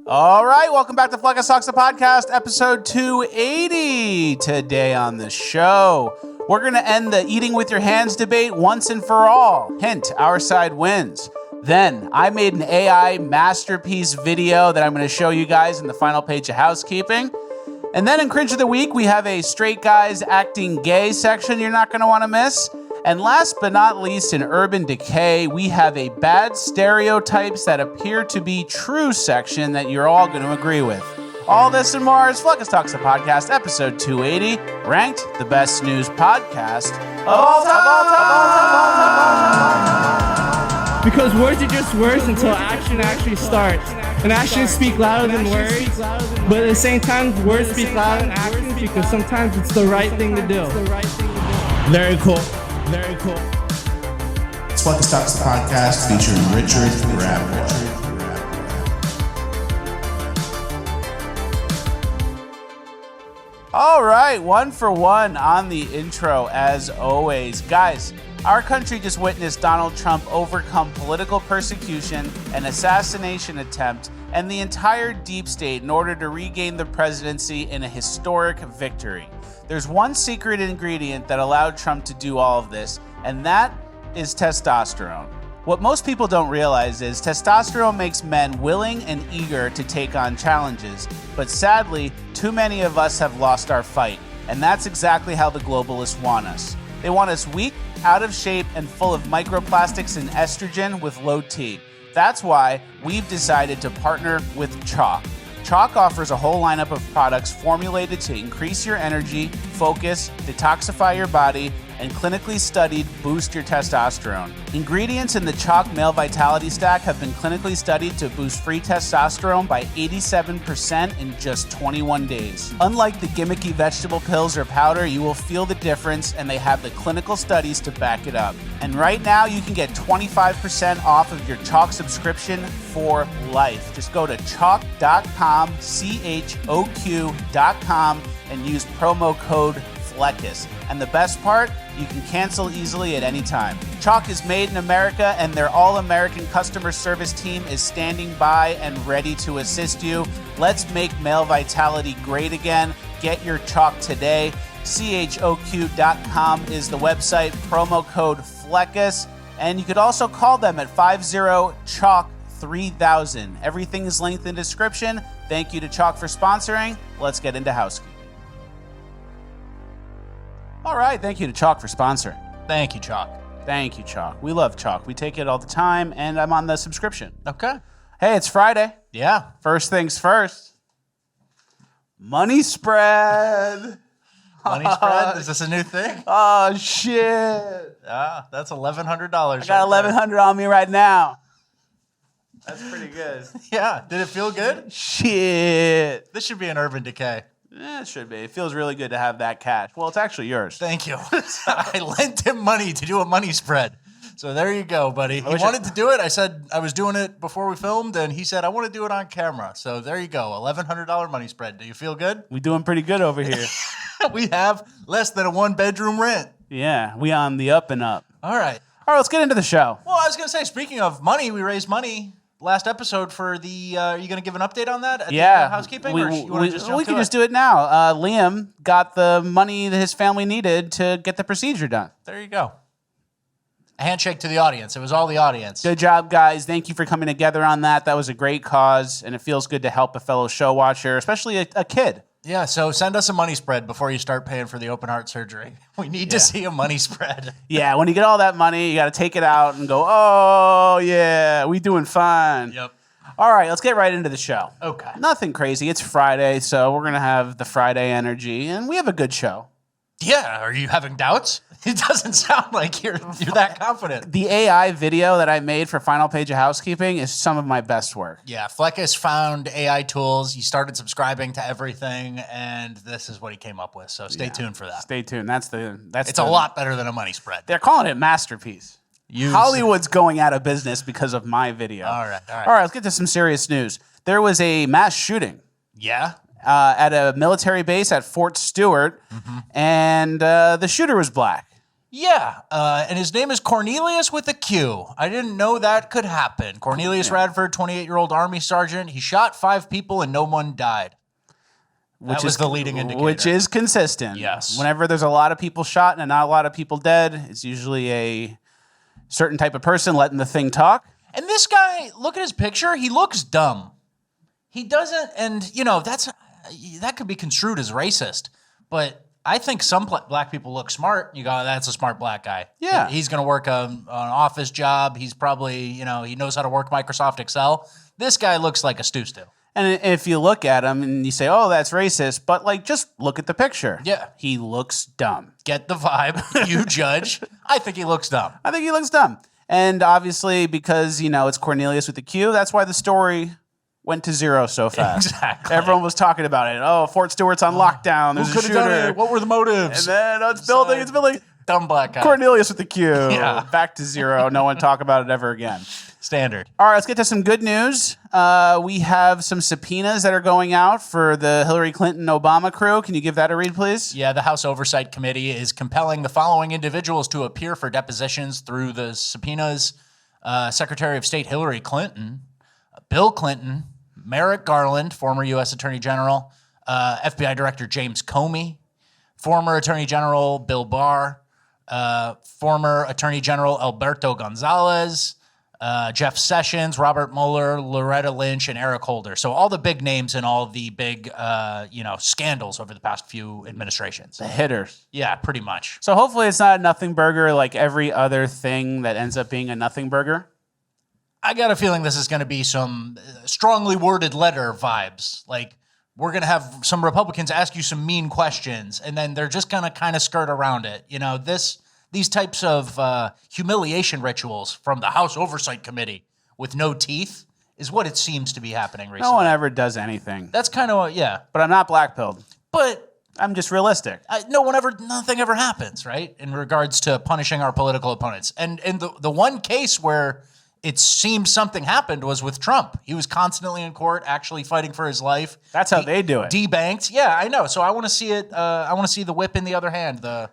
All right, welcome back to Fleckus Talks, the podcast, episode 280. Today on the show, we're going to end the eating with your hands debate once and for all. Hint, our side wins. Then, I made an AI masterpiece video that I'm going to show you guys in the final page of housekeeping. And then in Cringe of the Week, we have a straight guys acting gay section you're not going to want to miss. And last but not least, in Urban Decay, we have a bad stereotypes that appear to be true section that you're all going to agree with. All this and more is Fleckus Talks, the podcast, episode 280, ranked the best news podcast of all time. Because words are just words until action actually starts. And actions speak louder than words, but at the same time, words speak louder than actions because sometimes it's the right thing to do. Very cool. Very cool. It's Fleckus Talks, the podcast featuring Richard Rapport. All right, 1 for 1 on the intro as always. Guys, our country just witnessed Donald Trump overcome political persecution, an assassination attempt, and the entire deep state in order to regain the presidency in a historic victory. There's one secret ingredient that allowed Trump to do all of this, and that is testosterone. What most people don't realize is testosterone makes men willing and eager to take on challenges, but sadly, too many of us have lost our fight, and that's exactly how the globalists want us. They want us weak, out of shape, and full of microplastics and estrogen with low T. That's why we've decided to partner with Chalk. Chalk offers a whole lineup of products formulated to increase your energy, focus, detoxify your body, and clinically studied boost your testosterone. Ingredients in the Chalk Male Vitality Stack have been clinically studied to boost free testosterone by 87% in just 21 days. Unlike the gimmicky vegetable pills or powder, you will feel the difference, and they have the clinical studies to back it up. And right now, you can get 25% off of your Chalk subscription for life. Just go to chalk.com, CHOQ.com, and use promo code FLECKUS. And the best part, you can cancel easily at any time. Chalk is made in America, and their all-American customer service team is standing by and ready to assist you. Let's make male vitality great again. Get your Chalk today. CHOQ.com is the website, promo code FLECKUS, and you could also call them at 50-CHALK-3000. Everything is linked in the description. Thank you to Chalk for sponsoring. Let's get into housekeeping. All right, thank you to Chalk for sponsoring. Thank you, Chalk. Thank you, Chalk. We love Chalk. We take it all the time, and I'm on the subscription. Okay. Hey, it's Friday. Yeah. First things first. Money spread. Money spread? Is this a new thing? Oh, shit. Ah, that's $1,100. I got $1,100 on me right now. That's pretty good. Yeah. Did it feel good? Shit. This should be an Urban Decay. Yeah, it should be. It feels really good to have that cash. Well, it's actually yours. Thank you. I lent him money to do a money spread. So there you go, buddy. He wanted to do it. I said I was doing it before we filmed, and he said, I want to do it on camera. So there you go, $1,100 money spread. Do you feel good? We doing pretty good over here. We have less than a one-bedroom rent. Yeah, we on the up and up. All right. All right, let's get into the show. Well, I was going to say, speaking of money, we raised money last episode for the, are you going to give an update on that at the housekeeping? We can just do it now. Liam got the money that his family needed to get the procedure done. There you go. A handshake to the audience. It was all the audience. Good job, guys. Thank you for coming together on that. That was a great cause, and it feels good to help a fellow show watcher, especially a kid. Yeah, so send us a money spread before you start paying for the open heart surgery. We need to see a money spread. Yeah, when you get all that money, you got to take it out and go, oh, yeah, we doing fine. Yep. All right, let's get right into the show. Okay. Nothing crazy. It's Friday, so we're going to have the Friday energy, and we have a good show. Yeah, are you having doubts? It doesn't sound like you're that confident. The AI video that I made for Final Page of Housekeeping is some of my best work. Yeah, Fleckus found AI tools. He started subscribing to everything, and this is what he came up with. So stay tuned for that. Stay tuned. It's a lot better than a money spread. They're calling it masterpiece. Hollywood's going out of business because of my video. All right. All right, let's get to some serious news. There was a mass shooting. Yeah? At a military base at Fort Stewart, and the shooter was black. Yeah, and his name is Cornelius with a Q. I didn't know that could happen. Cornelius Radford, 28-year-old Army sergeant. He shot 5 people and no one died. That was the leading indicator. Which is consistent. Yes. Whenever there's a lot of people shot and not a lot of people dead, it's usually a certain type of person letting the thing talk. And this guy, look at his picture. He looks dumb. He doesn't, and that could be construed as racist. But I think some black people look smart. You go, that's a smart black guy. Yeah. He's going to work an office job. He's probably, he knows how to work Microsoft Excel. This guy looks like a stew. And if you look at him and you say, oh, that's racist, but just look at the picture. Yeah. He looks dumb. Get the vibe. You judge. I think he looks dumb. I think he looks dumb. And obviously, because, it's Cornelius with the Q, that's why the story went to zero so fast. Exactly. Everyone was talking about it. Oh, Fort Stewart's on lockdown. There's Who a could have done shooter. it? What were the motives? And then it's building. Dumb black guy. Cornelius with the Q. Yeah. Back to zero. No one talk about it ever again. Standard. All right, let's get to some good news. We have some subpoenas that are going out for the Hillary Clinton-Obama crew. Can you give that a read, please? Yeah, the House Oversight Committee is compelling the following individuals to appear for depositions through the subpoenas. Secretary of State Hillary Clinton, Bill Clinton, Merrick Garland, former U.S. Attorney General, FBI Director James Comey, former Attorney General Bill Barr, former Attorney General Alberto Gonzalez, Jeff Sessions, Robert Mueller, Loretta Lynch, and Eric Holder. So all the big names in all the big, scandals over the past few administrations. The hitters. Yeah, pretty much. So hopefully it's not a nothing burger like every other thing that ends up being a nothing burger. I got a feeling this is going to be some strongly worded letter vibes. Like, we're going to have some Republicans ask you some mean questions, and then they're just going to kind of skirt around it. These types of humiliation rituals from the House Oversight Committee with no teeth is what it seems to be happening recently. No one ever does anything. That's kind of, But I'm not black-pilled. But I'm just realistic. nothing ever happens, right? In regards to punishing our political opponents. And the one case where it seems something happened was with Trump. He was constantly in court, actually fighting for his life. That's how they do it. Debanked. Yeah, I know. So I want to see it. I want to see the whip in the other hand, the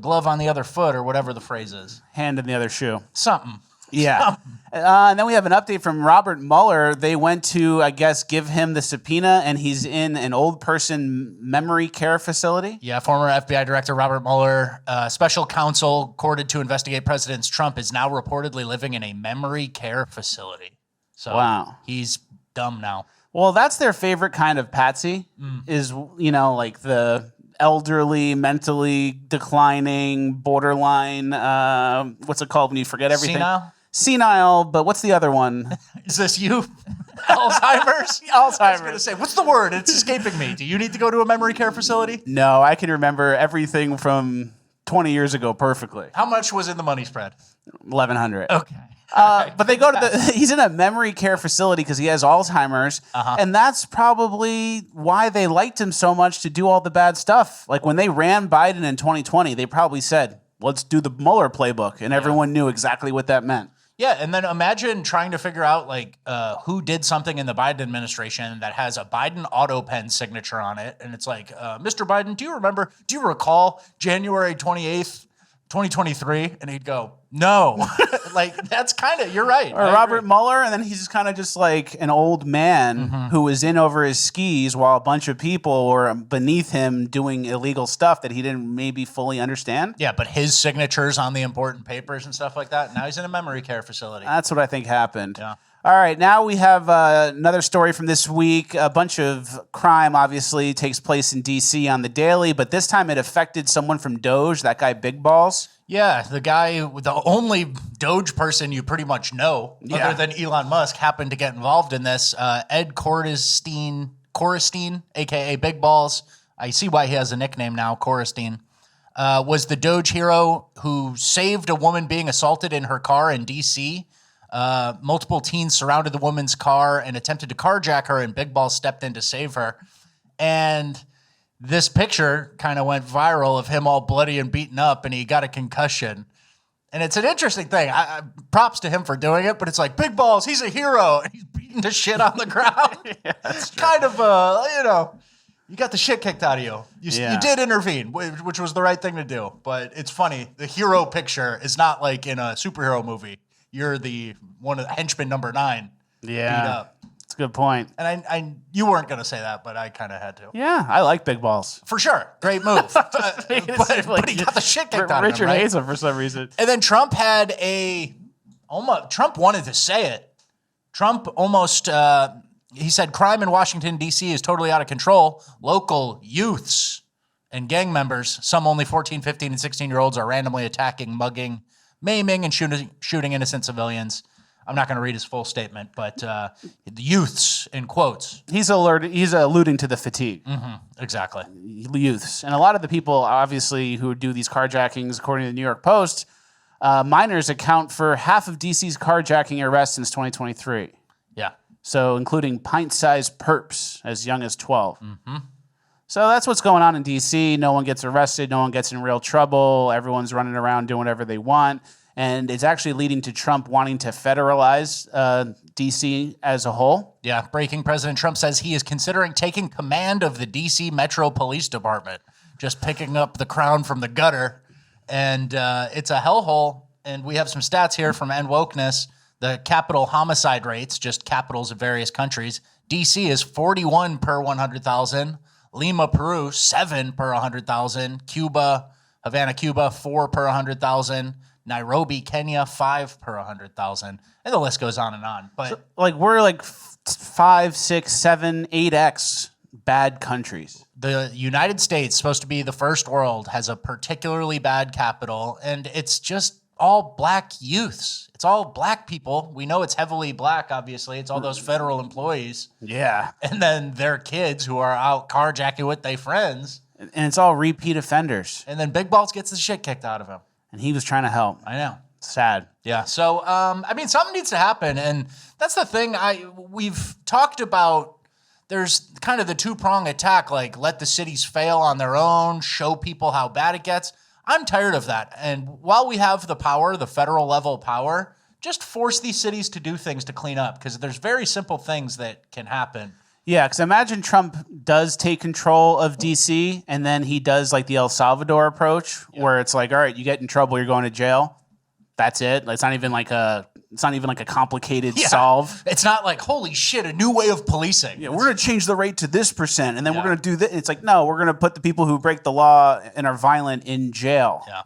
glove on the other foot, or whatever the phrase is. Hand in the other shoe. Something. Yeah. And then we have an update from Robert Mueller. They went to, I guess, give him the subpoena, and he's in an old person memory care facility. Yeah, former FBI Director Robert Mueller, special counsel courted to investigate President Trump, is now reportedly living in a memory care facility. So wow. He's dumb now. Well, that's their favorite kind of patsy, is, like the elderly, mentally declining, borderline, what's it called when you forget everything? Senile, but what's the other one? Is this you? Alzheimer's? Alzheimer's. I was going to say, what's the word? It's escaping me. Do you need to go to a memory care facility? No, I can remember everything from 20 years ago perfectly. How much was in the money spread? $1,100. Okay. But they go to he's in a memory care facility because he has Alzheimer's. And that's probably why they liked him so much to do all the bad stuff. Like when they ran Biden in 2020, they probably said, let's do the Mueller playbook. And everyone knew exactly what that meant. Yeah, and then imagine trying to figure out who did something in the Biden administration that has a Biden auto pen signature on it, and it's like, Mr. Biden, do you recall January 28th, 2023? And he'd go, no. That's kind of, you're right. Or Robert Mueller, and then he's just kind of just like an old man who was in over his skis while a bunch of people were beneath him doing illegal stuff that he didn't maybe fully understand. Yeah, but his signatures on the important papers and stuff like that. Now he's in a memory care facility. That's what I think happened. Yeah. All right, now we have another story from this week. A bunch of crime, obviously, takes place in D.C. on the daily, but this time it affected someone from Doge, that guy Big Balls. Yeah, the only Doge person you pretty much know, other than Elon Musk, happened to get involved in this. Ed Korestein, a.k.a. Big Balls. I see why he has a nickname now, Korestein. Was the Doge hero who saved a woman being assaulted in her car in D.C. Multiple teens surrounded the woman's car and attempted to carjack her, and Big Balls stepped in to save her. And this picture kind of went viral of him all bloody and beaten up, and he got a concussion. And it's an interesting thing. Props to him for doing it, but it's like, Big Balls, he's a hero, and he's beating the shit on the ground. It's kind of, You got the shit kicked out of you. You did intervene, which was the right thing to do. But it's funny. The hero picture is not like in a superhero movie. You're the one of the henchman number 9. Yeah. Beat up. That's a good point. And you weren't going to say that, but I kind of had to. Yeah, I like big balls. For sure. Great move. but he got the shit kicked out of him, Richard hates him for some reason. And then Trump had Trump wanted to say it. Trump almost, he said crime in Washington, D.C. is totally out of control. Local youths and gang members, some only 14, 15, and 16-year-olds, are randomly attacking, mugging, maiming, and shooting innocent civilians. I'm not going to read his full statement, but the youths, in quotes. He's alluding to the fatigue. Mm-hmm, exactly. Youths. And a lot of the people, obviously, who do these carjackings, according to the New York Post, minors account for half of DC's carjacking arrests since 2023. Yeah. So including pint-sized perps as young as 12. Mm-hmm. So that's what's going on in DC. No one gets arrested. No one gets in real trouble. Everyone's running around doing whatever they want. And it's actually leading to Trump wanting to federalize D.C. as a whole. Yeah, breaking. President Trump says he is considering taking command of the D.C. Metro Police Department, just picking up the crown from the gutter. And it's a hellhole. And we have some stats here from End Wokeness. The capital homicide rates, just capitals of various countries. D.C. is 41 per 100,000. Lima, Peru, 7 per 100,000. Havana, Cuba, 4 per 100,000. Nairobi, Kenya, 5 per 100,000. And the list goes on and on. But so, we're 5, 6, 7, 8x bad countries. The United States, supposed to be the first world, has a particularly bad capital, and it's just all black youths. It's all black people. We know it's heavily black, obviously. It's all those federal employees. Yeah. And then their kids who are out carjacking with their friends. And it's all repeat offenders. And then Big Balls gets the shit kicked out of him. And he was trying to help. I know. Sad. Yeah. So, something needs to happen. And that's the thing we've talked about. There's kind of the two-prong attack, let the cities fail on their own, show people how bad it gets. I'm tired of that. And while we have the power, the federal level power, just force these cities to do things to clean up, because there's very simple things that can happen. Yeah, because imagine Trump does take control of D.C. and then he does the El Salvador approach, where it's all right, you get in trouble, you're going to jail. That's it. It's not even like a complicated solve. It's not holy shit, a new way of policing. Yeah, we're going to change the rate to this %, and then we're going to do this. It's no, we're going to put the people who break the law and are violent in jail. Yeah.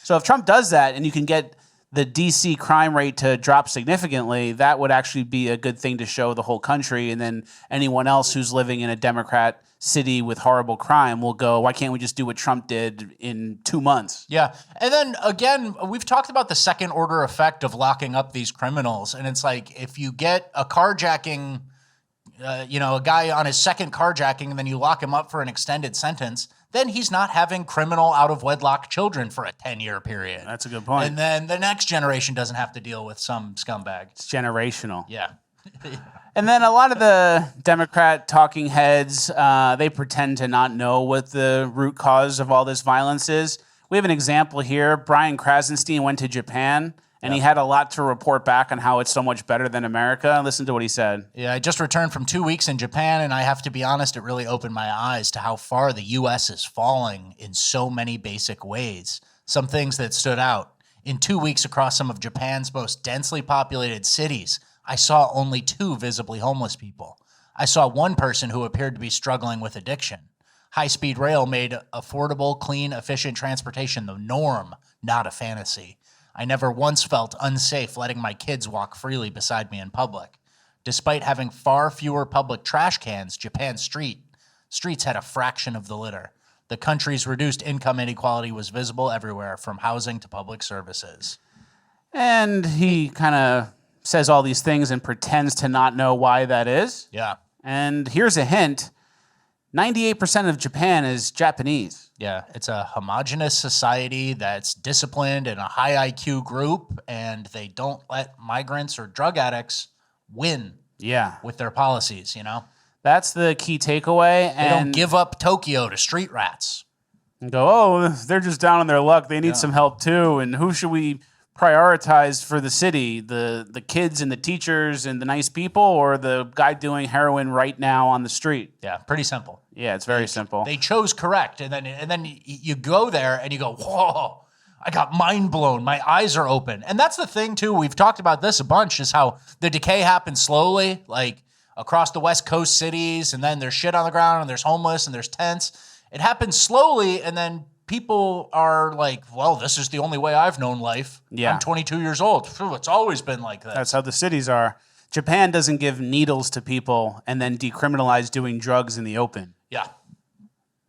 So if Trump does that and you can get the DC crime rate to drop significantly, that would actually be a good thing to show the whole country. And then anyone else who's living in a Democrat city with horrible crime will go, why can't we just do what Trump did in 2 months? Yeah. And then again, we've talked about the second order effect of locking up these criminals. And it's if you get a carjacking, a guy on his second carjacking, and then you lock him up for an extended sentence, then he's not having criminal out-of-wedlock children for a 10-year period. That's a good point. And then the next generation doesn't have to deal with some scumbag. It's generational. Yeah. And then a lot of the Democrat talking heads, they pretend to not know what the root cause of all this violence is. We have an example here. Brian Krasenstein went to Japan, and he had a lot to report back on how it's so much better than America. Listen to what he said. Yeah, I just returned from 2 weeks in Japan, and I have to be honest, it really opened my eyes to how far the U.S. is falling in so many basic ways. Some things that stood out. In 2 weeks across some of Japan's most densely populated cities, I saw only 2 visibly homeless people. I saw one person who appeared to be struggling with addiction. High-speed rail made affordable, clean, efficient transportation the norm, not a fantasy. I never once felt unsafe letting my kids walk freely beside me in public. Despite having far fewer public trash cans, Japan's streets had a fraction of the litter. The country's reduced income inequality was visible everywhere, from housing to public services. And he kind of says all these things and pretends to not know why that is. Yeah. And here's a hint. 98% of Japan is Japanese. Yeah, it's a homogenous society that's disciplined in a high IQ group, and they don't let migrants or drug addicts win with their policies, That's the key takeaway. They don't give up Tokyo to street rats. And go, they're just down on their luck. They need some help too. And who should we prioritize for the city? The kids and the teachers and the nice people, or the guy doing heroin right now on the street? Yeah, pretty simple. Yeah, it's very simple. They chose correct, and then you go there and you go, whoa, I got mind blown. My eyes are open. And that's the thing, too. We've talked about this a bunch, is how the decay happens slowly, like across the West Coast cities, and then there's shit on the ground, and there's homeless, and there's tents. It happens slowly, and then people are like, well, this is the only way I've known life. Yeah. I'm 22 years old. Phew, it's always been like this. That's how the cities are. Japan doesn't give needles to people and then decriminalize doing drugs in the open. Yeah.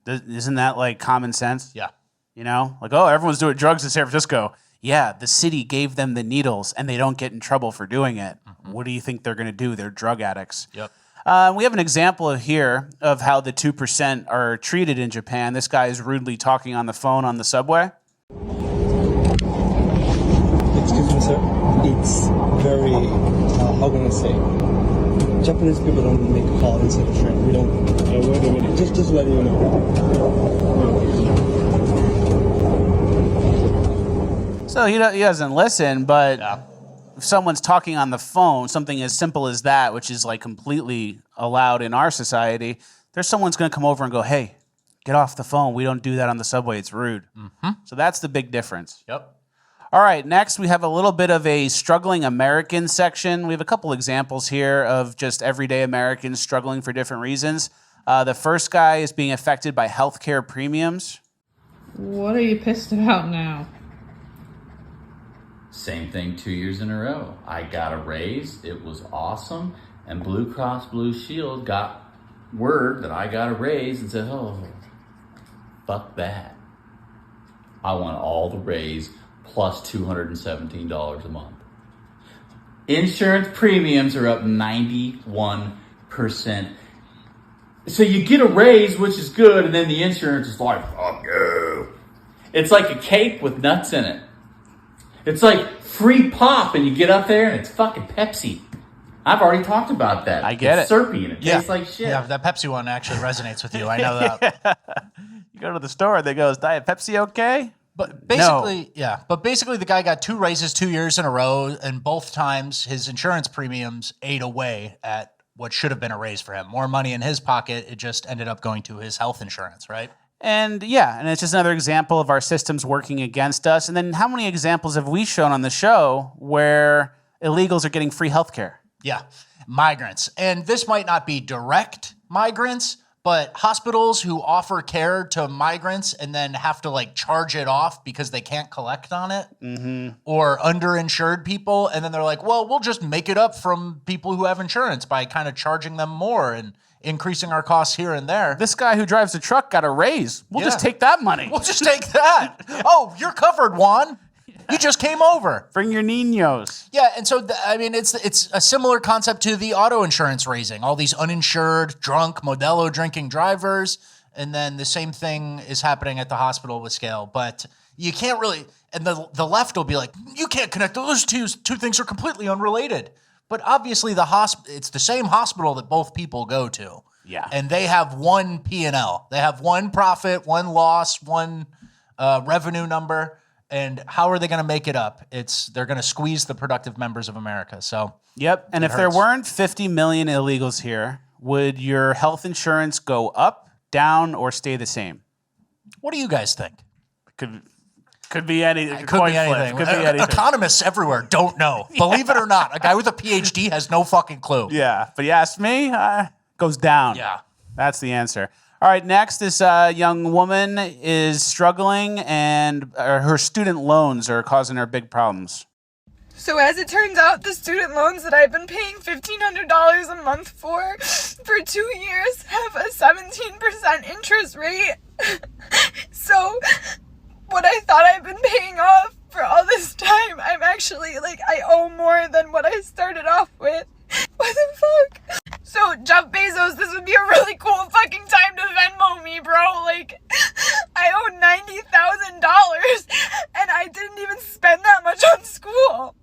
Isn't that like common sense? Yeah. You know, like, oh, everyone's doing drugs in San Francisco. Yeah, the city gave them the needles and they don't get in trouble for doing it. Mm-hmm. What do you think they're going to do? They're drug addicts. Yep. We have an example here of how the 2% are treated in Japan. This guy is rudely talking on the phone on the subway. Excuse me, sir. It's very, how can I say? Japanese people don't make a call inside the train. We don't. Wait a minute. Just letting you know. So he doesn't listen, but if someone's talking on the phone, something as simple as that, which is like completely allowed in our society, there's someone's going to come over and go, hey, get off the phone. We don't do that on the subway. It's rude. Mm-hmm. So that's the big difference. Yep. All right, next we have a little bit of a struggling American section. We have a couple examples here of just everyday Americans struggling for different reasons. The first guy is being affected by healthcare premiums. What are you pissed about now? Same thing 2 years in a row. I got a raise. It was awesome. And Blue Cross Blue Shield got word that I got a raise and said, oh, fuck that. I want all the raise plus $217 a month. Insurance premiums are up 91%. So you get a raise, which is good, and then the insurance is like, fuck you. It's like a cake with nuts in it. It's like free pop, and you get up there, and it's fucking Pepsi. I've already talked about that. I get it's it. Syrupy, and it tastes like shit. Yeah, that Pepsi one actually resonates with you. I know that. You go to the store, they go, is Diet Pepsi okay? But basically, But basically, the guy got 2 raises 2 years in a row, and both times his insurance premiums ate away at what should have been a raise for him. More money in his pocket. It just ended up going to his health insurance, right? And it's just another example of our systems working against us. And then how many examples have we shown on the show where illegals are getting free healthcare? Yeah, migrants. And this might not be direct migrants, but hospitals who offer care to migrants and then have to like charge it off because they can't collect on it, or underinsured people. And then they're like, well, we'll just make it up from people who have insurance by kind of charging them more and increasing our costs here and there. This guy who drives the truck got a raise. We'll just take that money. We'll just take that. Oh, you're covered, Juan. You just came over. Bring your niños. Yeah, and so, it's a similar concept to the auto insurance raising. All these uninsured, drunk, Modelo drinking drivers, and then the same thing is happening at the hospital with scale. But you can't really, and the left will be like, you can't connect those two things are completely unrelated. But obviously it's the same hospital that both people go to. Yeah. And they have one P&L. They have one profit, one loss, one revenue number. And how are they going to make it up? They're going to squeeze the productive members of America. So yep. And if there weren't 50 million illegals here, would your health insurance go up, down, or stay the same? What do you guys think? Could be anything. Could be anything. Could be anything. Economists everywhere don't know. Believe it or not, a guy with a PhD has no fucking clue. Yeah, but you ask me, goes down. Yeah. That's the answer. All right, next, this young woman is struggling, and her student loans are causing her big problems. So as it turns out, the student loans that I've been paying $1,500 a month for 2 years have a 17% interest rate. So what I thought I've been paying off for all this time, I'm actually, I owe more than what I started off with. What the fuck? So, Jeff Bezos, this would be a really cool fucking time to Venmo me, bro. I owe $90,000, and I didn't even spend that much on school.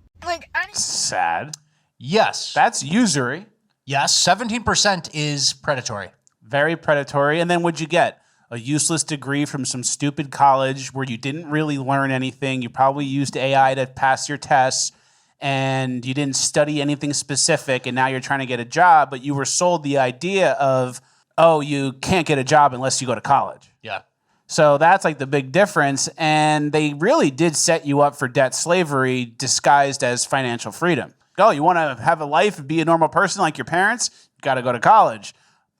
Sad. Yes. That's usury. Yes, 17% is predatory. Very predatory. And then what'd you get? a useless degree from some stupid college where you didn't really learn anything. You probably used AI to pass your tests, and you didn't study anything specific, and now you're trying to get a job, but you were sold the idea of, oh, you can't get a job unless you go to college. Yeah. So that's like the big difference. And they really did set you up for debt slavery disguised as financial freedom. Oh, you want to have a life and be a normal person like your parents? You got to go to college.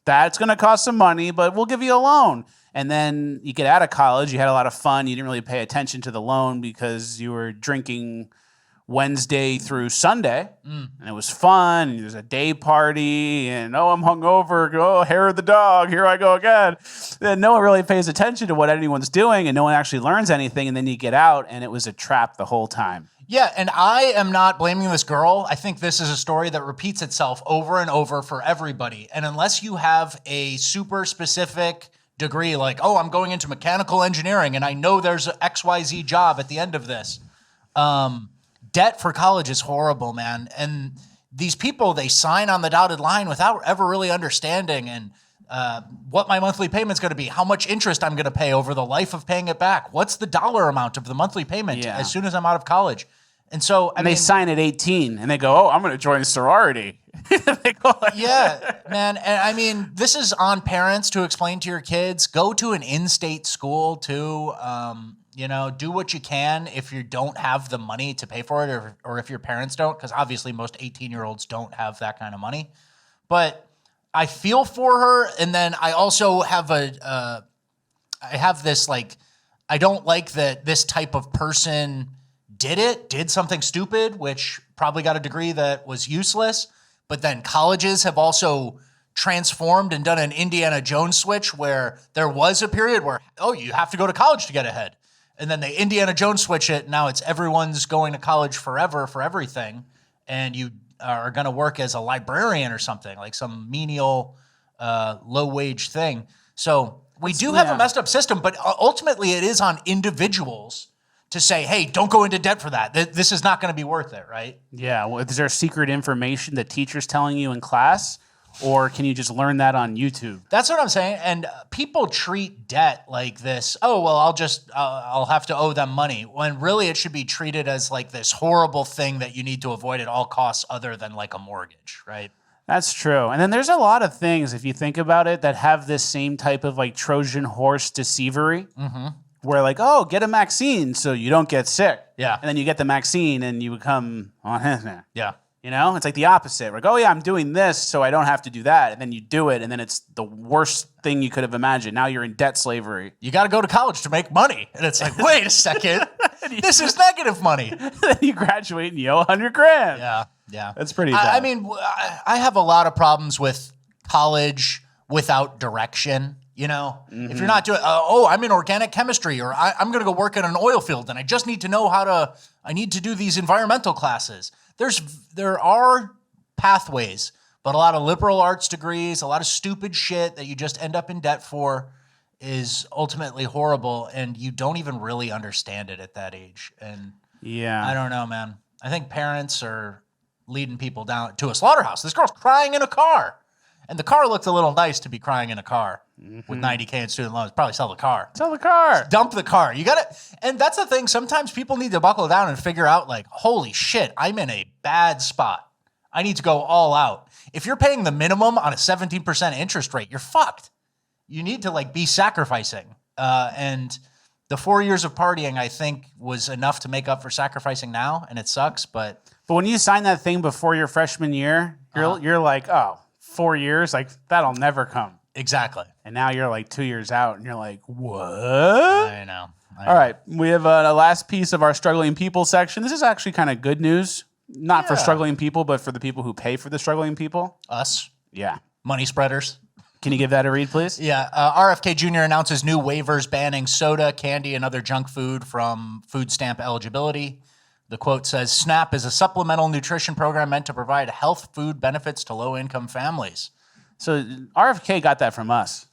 That's going to cost some money, but we'll give you a loan. And then you get out of college, you had a lot of fun. You didn't really pay attention to the loan because you were drinking Wednesday through Sunday, and it was fun. There's a day party, and I'm hungover. Oh, hair of the dog. Here I go again. And no one really pays attention to what anyone's doing, and no one actually learns anything. And then you get out, and it was a trap the whole time. Yeah, and I am not blaming this girl. I think this is a story that repeats itself over and over for everybody. And unless you have a super specific degree, like, oh, I'm going into mechanical engineering, and I know there's an XYZ job at the end of this. Debt for college is horrible, man. And these people, they sign on the dotted line without ever really understanding and what my monthly payment's going to be, how much interest I'm going to pay over the life of paying it back. What's the dollar amount of the monthly payment as soon as I'm out of college? And so, I mean, they sign at 18 and they go, oh, I'm going to join a sorority. Yeah, man. And I mean, this is on parents to explain to your kids, go to an in-state school too. Do what you can if you don't have the money to pay for it, or if your parents don't, because obviously most 18-year-olds don't have that kind of money. But I feel for her, and then I also have I have this, like, I don't like that this type of person did something stupid, which probably got a degree that was useless, but then colleges have also transformed and done an Indiana Jones switch where there was a period where, oh, you have to go to college to get ahead. And then they Indiana Jones switch it. Now it's everyone's going to college forever for everything. And you are going to work as a librarian or something, like some menial, low-wage thing. So we do have a messed up system, but ultimately it is on individuals to say, hey, don't go into debt for that. This is not going to be worth it, right? Yeah. Well, is there secret information that teacher's telling you in class? Or can you just learn that on YouTube? That's what I'm saying. And people treat debt like this. Oh, well, I'll have to owe them money. When really it should be treated as like this horrible thing that you need to avoid at all costs other than like a mortgage, right? That's true. And then there's a lot of things, if you think about it, that have this same type of like Trojan horse deceivery. Mm-hmm. Where like, oh, get a vaccine so you don't get sick. Yeah. And then you get the vaccine and you become Yeah. You know, it's like the opposite. Like, oh yeah, I'm doing this so I don't have to do that. And then you do it, and then it's the worst thing you could have imagined. Now you're in debt slavery. You got to go to college to make money. And it's like, wait a second, this is negative money. Then you graduate and you owe $100,000. Yeah. That's pretty bad. I mean, I have a lot of problems with college without direction. You know, if you're not doing, I'm in organic chemistry, or I'm going to go work in an oil field, and I just need to know I need to do these environmental classes. There are pathways, but a lot of liberal arts degrees, a lot of stupid shit that you just end up in debt for is ultimately horrible, and you don't even really understand it at that age. And yeah, I don't know, man. I think parents are leading people down to a slaughterhouse. This girl's crying in a car. And the car looked a little nice to be crying in a car with $90K in student loans. Probably sell the car. Sell the car. Just dump the car. You got to, and that's the thing. Sometimes people need to buckle down and figure out, like, holy shit, I'm in a bad spot. I need to go all out. If you're paying the minimum on a 17% interest rate, you're fucked. You need to like be sacrificing. And the 4 years of partying, I think, was enough to make up for sacrificing now. And it sucks, but when you sign that thing before your freshman year, you're like, oh, 4 years, like that'll never come. Exactly. And now you're like 2 years out and you're like, what? I know. All right. We have a last piece of our struggling people section. This is actually kind of good news. Not for struggling people, but for the people who pay for the struggling people. Us. Yeah. Money spreaders. Can you give that a read, please? Yeah. RFK Jr. announces new waivers banning soda, candy, and other junk food from food stamp eligibility. The quote says, SNAP is a supplemental nutrition program meant to provide health food benefits to low-income families. So RFK got that from us.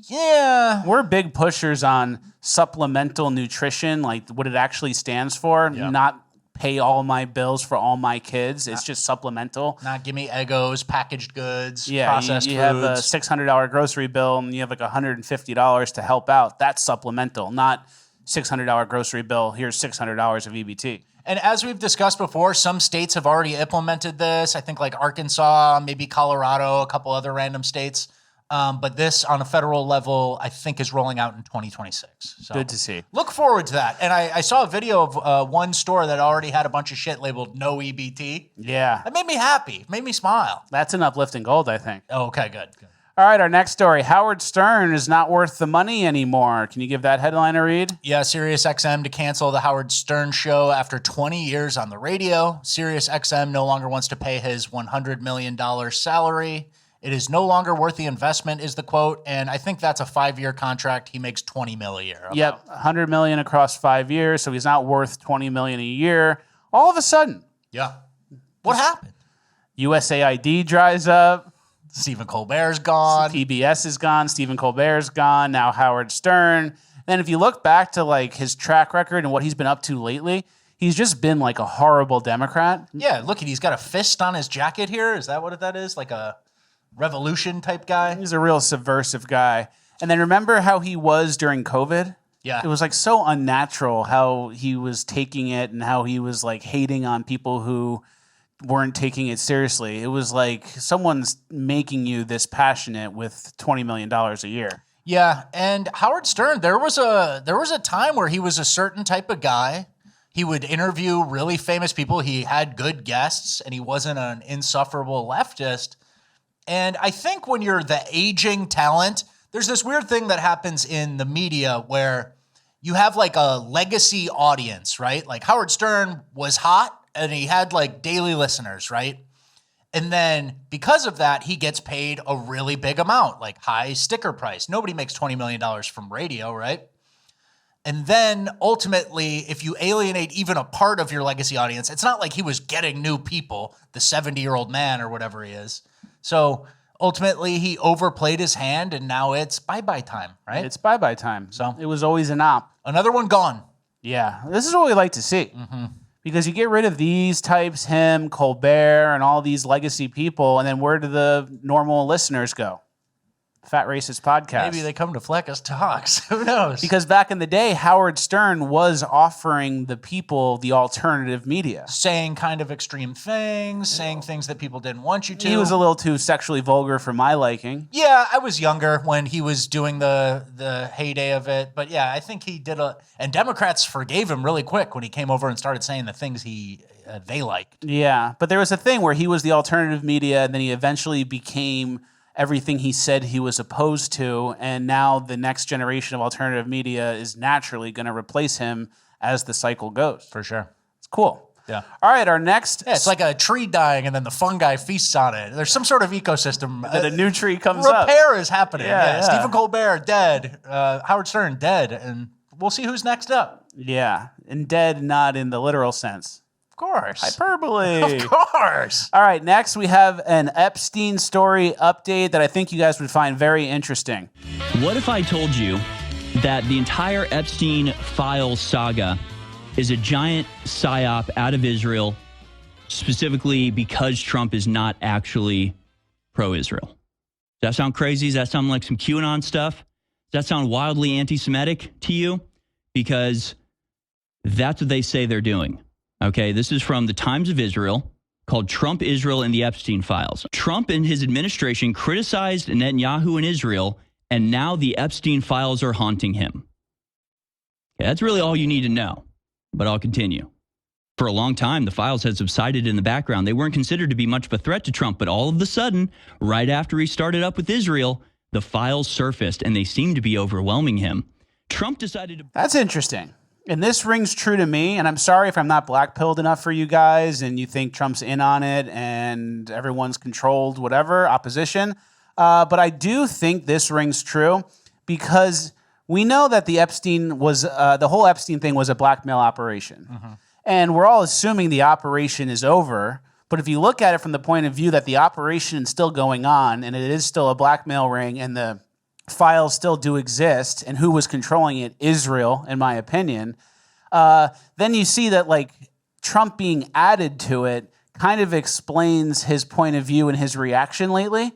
Yeah. We're big pushers on supplemental nutrition, like what it actually stands for, not pay all my bills for all my kids. It's just supplemental. Not give me Eggos, packaged goods, Yeah, processed you foods. have a $600 grocery bill and you have like $150 to help out. That's supplemental, not $600 grocery bill. Here's $600 of EBT. And as we've discussed before, some states have already implemented this. I think like Arkansas, maybe Colorado, a couple other random states. But this on a federal level, I think is rolling out in 2026. So Good to see. Look forward to that. And I saw a video of one store that already had a bunch of shit labeled no EBT. Yeah. That made me happy. Made me smile. That's an uplifting gold, I think. Oh, okay, good. All right, our next story. Howard Stern is not worth the money anymore. Can you give that headline a read? Yeah, Sirius XM to cancel the Howard Stern show after 20 years on the radio. Sirius XM no longer wants to pay his $100 million salary. It is no longer worth the investment, is the quote. And I think that's a 5-year contract. He makes $20 million a year. Yep, $100 million across 5 years, so he's not worth $20 million a year. All of a sudden. Yeah. What happened? USAID dries up. Stephen Colbert's gone. PBS is gone. Stephen Colbert's gone. Now Howard Stern. And if you look back to like his track record and what he's been up to lately, he's just been like a horrible Democrat. Yeah, look, he's got a fist on his jacket here. Is that what that is? Like a revolution type guy? He's a real subversive guy. And then remember how he was during COVID? Yeah. It was like so unnatural how he was taking it and how he was like hating on people who weren't taking it seriously. It was like someone's making you this passionate with $20 million a year. Yeah, and Howard Stern, there was a time where he was a certain type of guy. He would interview really famous people. He had good guests, and he wasn't an insufferable leftist. And I think when you're the aging talent, there's this weird thing that happens in the media where you have like a legacy audience, right? Like Howard Stern was hot, and he had like daily listeners, right? And then because of that, he gets paid a really big amount, like high sticker price. Nobody makes $20 million from radio, right? And then ultimately, if you alienate even a part of your legacy audience, it's not like he was getting new people, the 70-year-old man or whatever he is. So ultimately, he overplayed his hand, and now it's bye-bye time, right? It's bye-bye time. So it was always an op. Another one gone. Yeah, this is what we like to see. Because you get rid of these types, him, Colbert, and all these legacy people, and then where do the normal listeners go? Fat Racist Podcast. Maybe they come to Fleckus Talks. Who knows? Because back in the day, Howard Stern was offering the people the alternative media. Saying kind of extreme things, saying things that people didn't want you to. He was a little too sexually vulgar for my liking. Yeah, I was younger when he was doing the heyday of it. But yeah, I think he did and Democrats forgave him really quick when he came over and started saying the things they liked. Yeah, but there was a thing where he was the alternative media, and then he eventually became everything he said he was opposed to, and now the next generation of alternative media is naturally going to replace him as the cycle goes. For sure. It's cool. Yeah. All right, our next... Yeah, it's like a tree dying and then the fungi feasts on it. There's some sort of ecosystem. That a new tree comes up. Repair is happening. Yeah. Stephen Colbert, dead. Howard Stern, dead. And we'll see who's next up. Yeah, and dead not in the literal sense. Of course. Hyperbole. Of course. All right, next we have an Epstein story update that I think you guys would find very interesting. What if I told you that the entire Epstein files saga is a giant psyop out of Israel, specifically because Trump is not actually pro-Israel? Does that sound crazy? Does that sound like some QAnon stuff? Does that sound wildly anti-Semitic to you? Because that's what they say they're doing. Okay, this is from the Times of Israel, called Trump, Israel, and the Epstein Files. Trump and his administration criticized Netanyahu and Israel, and now the Epstein Files are haunting him. Okay, that's really all you need to know, but I'll continue. For a long time, the files had subsided in the background. They weren't considered to be much of a threat to Trump, but all of a sudden, right after he started up with Israel, the files surfaced, and they seemed to be overwhelming him. Trump decided to... That's interesting. And this rings true to me, and I'm sorry if I'm not black-pilled enough for you guys and you think Trump's in on it and everyone's controlled, whatever, opposition. But I do think this rings true because we know that the whole Epstein thing was a blackmail operation. And we're all assuming the operation is over. But if you look at it from the point of view that the operation is still going on and it is still a blackmail ring and the files still do exist, and who was controlling it? Israel, in my opinion. Then you see that like Trump being added to it kind of explains his point of view and his reaction lately,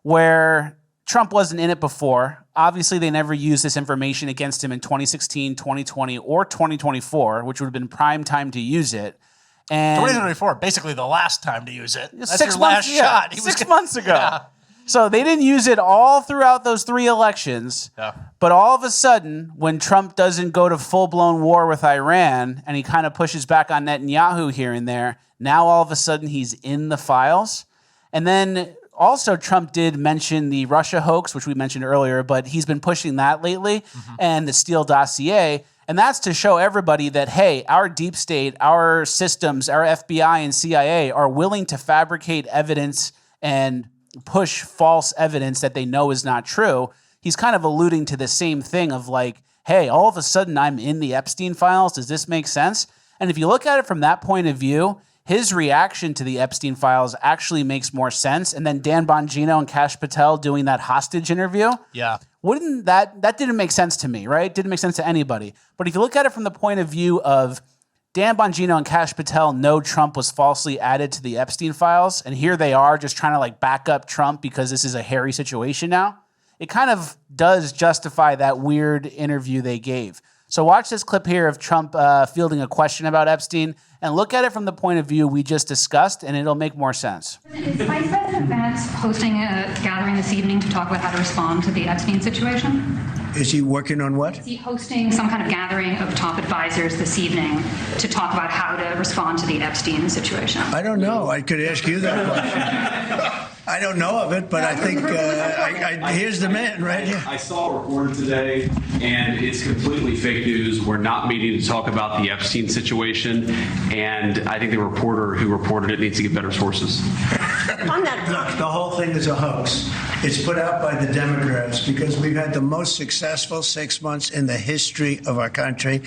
where Trump wasn't in it before. Obviously, they never used this information against him in 2016, 2020, or 2024, which would have been prime time to use it. And 2024, basically the last time to use it. That's 6 your months, last shot. 6 months ago. Yeah. So they didn't use it all throughout those 3 elections. Yeah. But all of a sudden, when Trump doesn't go to full-blown war with Iran and he kind of pushes back on Netanyahu here and there, now all of a sudden he's in the files. And then also Trump did mention the Russia hoax, which we mentioned earlier, but he's been pushing that lately, and the Steele dossier. And that's to show everybody that, hey, our deep state, our systems, our FBI and CIA are willing to fabricate evidence and push false evidence that they know is not true. He's kind of alluding to the same thing of like, hey, all of a sudden I'm in the Epstein files. Does this make sense? And if you look at it from that point of view, his reaction to the Epstein files actually makes more sense. And then Dan Bongino and Kash Patel doing that hostage interview. Yeah. Wouldn't that didn't make sense to me, right? Didn't make sense to anybody. But if you look at it from the point of view of Dan Bongino and Kash Patel know Trump was falsely added to the Epstein files, and here they are just trying to like back up Trump because this is a hairy situation now, it kind of does justify that weird interview they gave. So watch this clip here of Trump fielding a question about Epstein and look at it from the point of view we just discussed, and it'll make more sense. Is Vice President Vance hosting a gathering this evening to talk about how to respond to the Epstein situation? Is he working on what? Is he hosting some kind of gathering of top advisors this evening to talk about how to respond to the Epstein situation? I don't know. I could ask you that question. I don't know of it, but I think here's the man right here. I saw a report today, and it's completely fake news. We're not meeting to talk about the Epstein situation, and I think the reporter who reported it needs to get better sources. On that, look, the whole thing is a hoax. It's put out by the Democrats because we've had the most successful 6 months in the history of our country.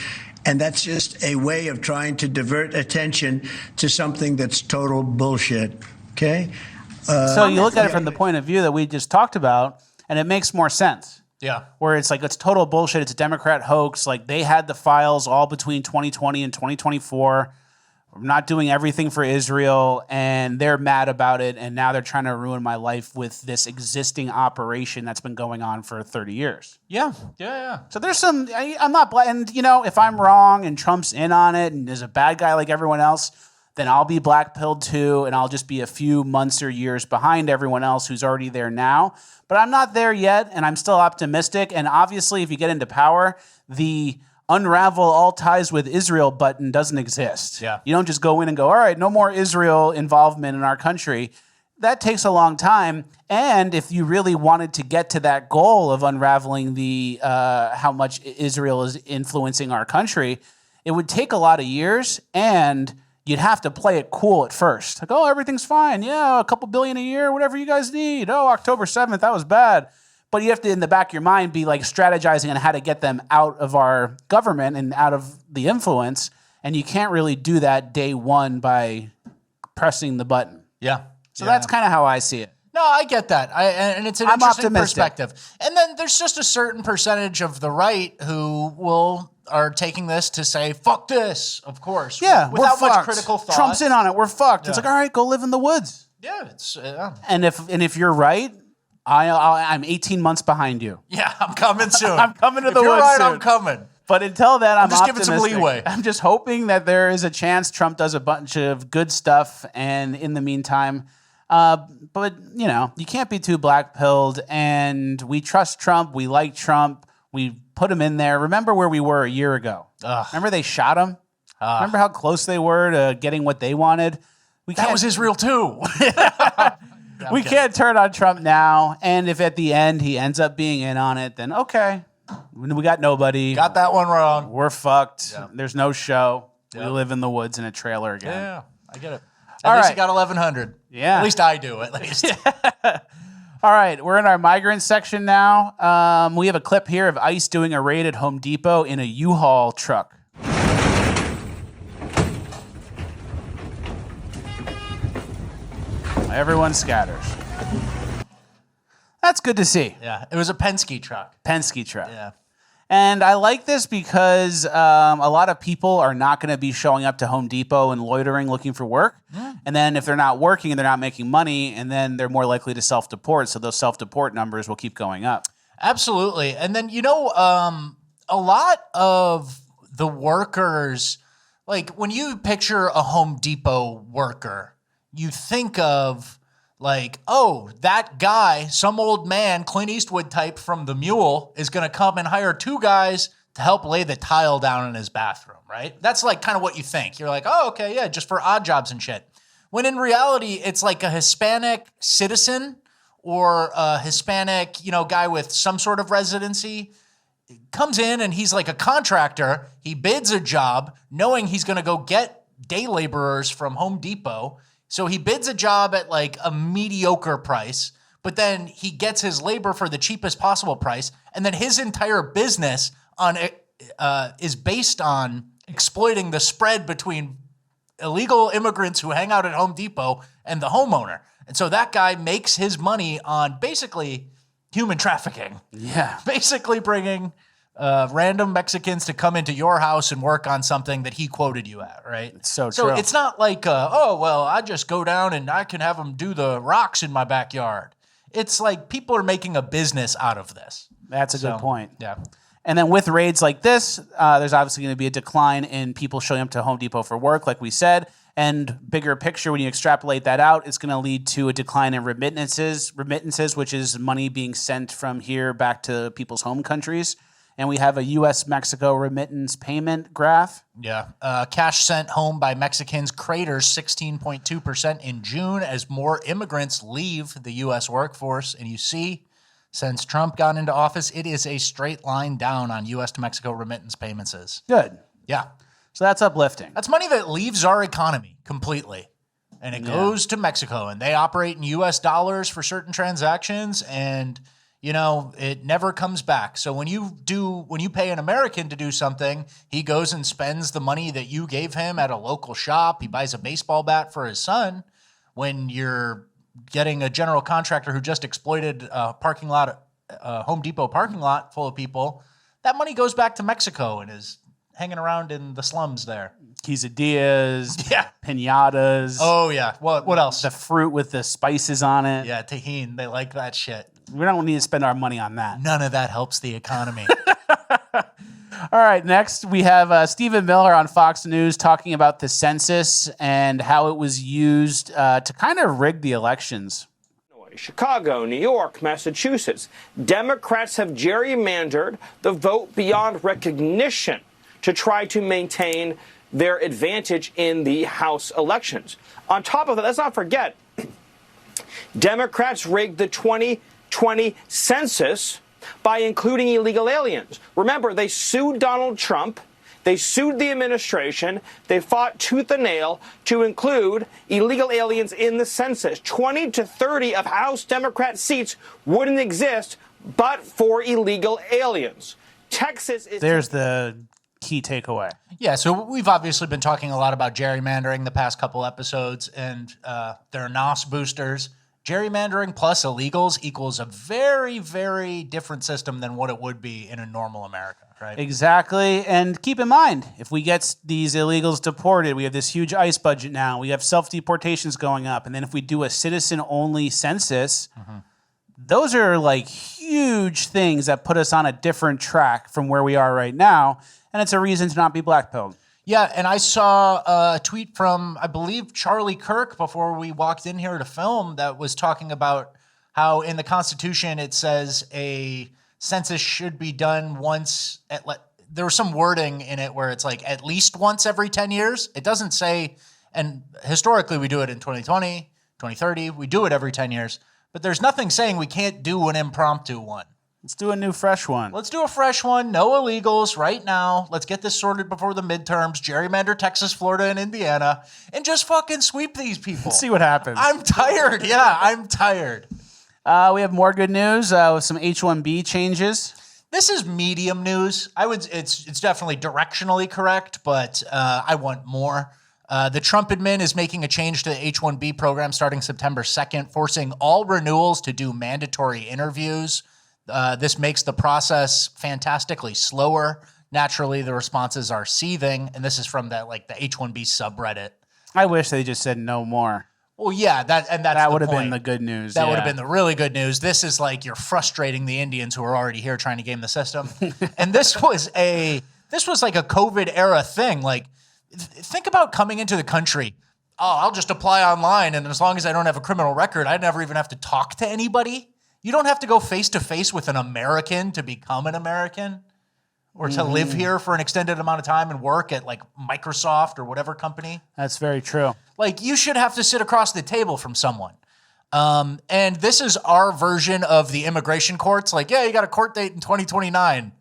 And that's just a way of trying to divert attention to something that's total bullshit. Okay? So you look at it from the point of view that we just talked about, and it makes more sense. Yeah. Where it's like, it's total bullshit. It's a Democrat hoax. Like, they had the files all between 2020 and 2024. We're not doing everything for Israel, and they're mad about it, and now they're trying to ruin my life with this existing operation that's been going on for 30 years. Yeah. Yeah. So there's some, I'm not, and you know, if I'm wrong and Trump's in on it and is a bad guy like everyone else, then I'll be blackpilled too, and I'll just be a few months or years behind everyone else who's already there now. But I'm not there yet, and I'm still optimistic. And obviously, if you get into power, the unravel all ties with Israel button doesn't exist. Yeah. You don't just go in and go, all right, no more Israel involvement in our country. That takes a long time. And if you really wanted to get to that goal of unraveling the how much Israel is influencing our country, it would take a lot of years, and you'd have to play it cool at first. Like, oh, everything's fine. Yeah, a couple billion a year, whatever you guys need. Oh, October 7th, that was bad. But you have to, in the back of your mind, be like strategizing on how to get them out of our government and out of the influence. And you can't really do that day one by pressing the button. Yeah. So that's kind of how I see it. No, I get that. And it's an I'm interesting optimistic. perspective. And then there's just a certain percentage of the right who are taking this to say, fuck this, of course. Yeah, without we're much fucked. critical thought. Trump's in on it. We're fucked. It's Yeah. like, all right, go live in the woods. Yeah, it's And if you're right, I'm 18 months behind you. yeah, I'm coming soon. I'm coming to If the you're woods right, soon. I'm coming. But until then, I'm just giving some optimistic. leeway. I'm just hoping that there is a chance Trump does a bunch of good stuff, and in the meantime, but you know, you can't be too black-pilled. And we trust Trump. We like Trump. We put him in there. Remember where we were a year ago? Remember they shot him? Remember how close they were to getting what they wanted? That was Israel too. We can't turn on Trump now. And if at the end he ends up being in on it, then okay. We got nobody. Got that one wrong. We're fucked. Yeah. There's no show. Yeah. We live in the woods in a trailer again. Yeah, I get it. All At least right. you got 1,100. Yeah. At least I do, at least. All right, we're in our migrant section now. We have a clip here of ICE doing a raid at Home Depot in a U-Haul truck. Everyone scatters. That's good to see. Yeah, it was a Penske truck. Penske truck. Yeah. And I like this because a lot of people are not going to be showing up to Home Depot and loitering looking for work. And then if they're not working and they're not making money, and then they're more likely to self-deport. So those self-deport numbers will keep going up. Absolutely. And then, a lot of the workers, like when you picture a Home Depot worker, you think of like, oh, that guy, some old man, Clint Eastwood type from The Mule, is going to come and hire 2 guys to help lay the tile down in his bathroom, right? That's like kind of what you think. You're like, oh, okay, yeah, just for odd jobs and shit. When in reality, it's like a Hispanic citizen or a Hispanic, guy with some sort of residency comes in and he's like a contractor. He bids a job knowing he's going to go get day laborers from Home Depot. So he bids a job at like a mediocre price, but then he gets his labor for the cheapest possible price. And then his entire business is based on exploiting the spread between illegal immigrants who hang out at Home Depot and the homeowner. And so that guy makes his money on basically human trafficking. Yeah. Basically bringing random Mexicans to come into your house and work on something that he quoted you at, right? It's so So true. it's not like, I just go down and I can have them do the rocks in my backyard. It's like people are making a business out of this. That's a good point. Yeah. And then with raids like this, there's obviously going to be a decline in people showing up to Home Depot for work, like we said. And bigger picture, when you extrapolate that out, it's going to lead to a decline in remittances, which is money being sent from here back to people's home countries. And we have a U.S.-Mexico remittance payment graph. Yeah. Cash sent home by Mexicans craters 16.2% in June as more immigrants leave the U.S. workforce. And you see, since Trump got into office, it is a straight line down on U.S. to Mexico remittance payments. Good. Yeah. So that's uplifting. That's money that leaves our economy completely. And it goes to Mexico. And they operate in U.S. dollars for certain transactions. And it never comes back. So when you pay an American to do something, he goes and spends the money that you gave him at a local shop. He buys a baseball bat for his son. When you're getting a general contractor who just exploited a Home Depot parking lot full of people, that money goes back to Mexico and is hanging around in the slums there. Quesadillas, piñatas. Oh, yeah. What else? The fruit with the spices on it. Yeah, tajin. They like that shit. We don't need to spend our money on that. None of that helps the economy. All right, next we have Stephen Miller on Fox News talking about the census and how it was used to kind of rig the elections. Chicago, New York, Massachusetts. Democrats have gerrymandered the vote beyond recognition to try to maintain their advantage in the House elections. On top of that, let's not forget, Democrats rigged the 2020 census by including illegal aliens. Remember, they sued Donald Trump. They sued the administration. They fought tooth and nail to include illegal aliens in the census. 20 to 30 of House Democrat seats wouldn't exist but for illegal aliens. Texas is... There's the key takeaway. Yeah, so we've obviously been talking a lot about gerrymandering the past couple episodes, and they're NOS boosters. Gerrymandering plus illegals equals a very, very different system than what it would be in a normal America, right? Exactly. And keep in mind, if we get these illegals deported, we have this huge ICE budget now. We have self-deportations going up. And then if we do a citizen-only census, those are like huge things that put us on a different track from where we are right now. And it's a reason to not be blackpilled. Yeah, and I saw a tweet from, I believe, Charlie Kirk before we walked in here to film that was talking about how in the Constitution it says a census should be done once there was some wording in it where it's like at least once every 10 years. It doesn't say, and historically we do it in 2020, 2030, we do it every 10 years, but there's nothing saying we can't do an impromptu one. Let's do a new fresh one. Let's do a fresh one. No illegals right now. Let's get this sorted before the midterms. Gerrymander Texas, Florida, and Indiana. And just fucking sweep these people. Let's see what happens. I'm tired. Yeah, I'm tired. We have more good news with some H-1B changes. This is medium news. It's definitely directionally correct, but I want more. The Trump admin is making a change to the H-1B program starting September 2nd, forcing all renewals to do mandatory interviews. This makes the process fantastically slower. Naturally, the responses are seething, and this is from the H-1B subreddit. I wish they just said no more. Well, yeah, that would have been the good news. That would have been the really good news. This is like you're frustrating the Indians who are already here trying to game the system. And this was like a COVID era thing. Like, think about coming into the country. Oh, I'll just apply online, and as long as I don't have a criminal record, I'd never even have to talk to anybody. You don't have to go face to face with an American to become an American or to live here for an extended amount of time and work at like Microsoft or whatever company. That's very true. Like, you should have to sit across the table from someone. And this is our version of the immigration courts. Like, yeah, you got a court date in 2029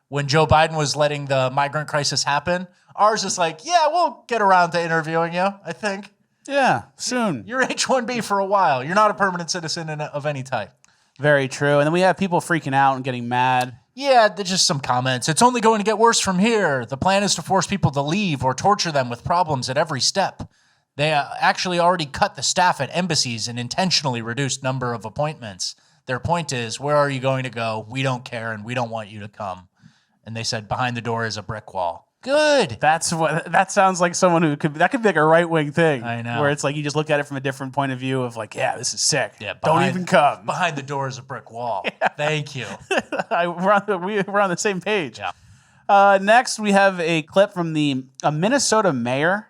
when Joe Biden was letting the migrant crisis happen. Ours is like, yeah, we'll get around to interviewing you, I think. Yeah, soon. You're H-1B for a while. You're not a permanent citizen of any type. Very true. And then we have people freaking out and getting mad. Yeah, there's just some comments. It's only going to get worse from here. The plan is to force people to leave or torture them with problems at every step. They actually already cut the staff at embassies and intentionally reduced number of appointments. Their point is, where are you going to go? We don't care, and we don't want you to come. And they said, behind the door is a brick wall. Good. That sounds like someone who could be like a right-wing thing. I know. Where it's like you just look at it from a different point of view of like, yeah, this is sick. Yeah, don't even come. Behind the door is a brick wall. Yeah. Thank you. We're on the same page. Yeah. Next, we have a clip from a Minnesota mayor.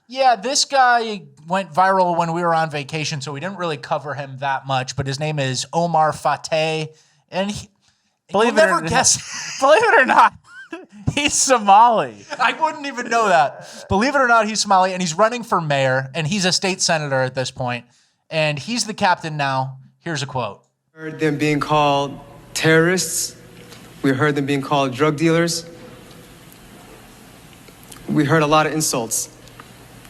Yeah, this guy went viral when we were on vacation, so we didn't really cover him that much. But his name is Omar Fateh, and believe it or not, he's Somali. I wouldn't even know that. Believe it or not, he's Somali, and he's running for mayor, and he's a state senator at this point, and he's the captain now. Here's a quote. We heard them being called terrorists. We heard them being called drug dealers. We heard a lot of insults.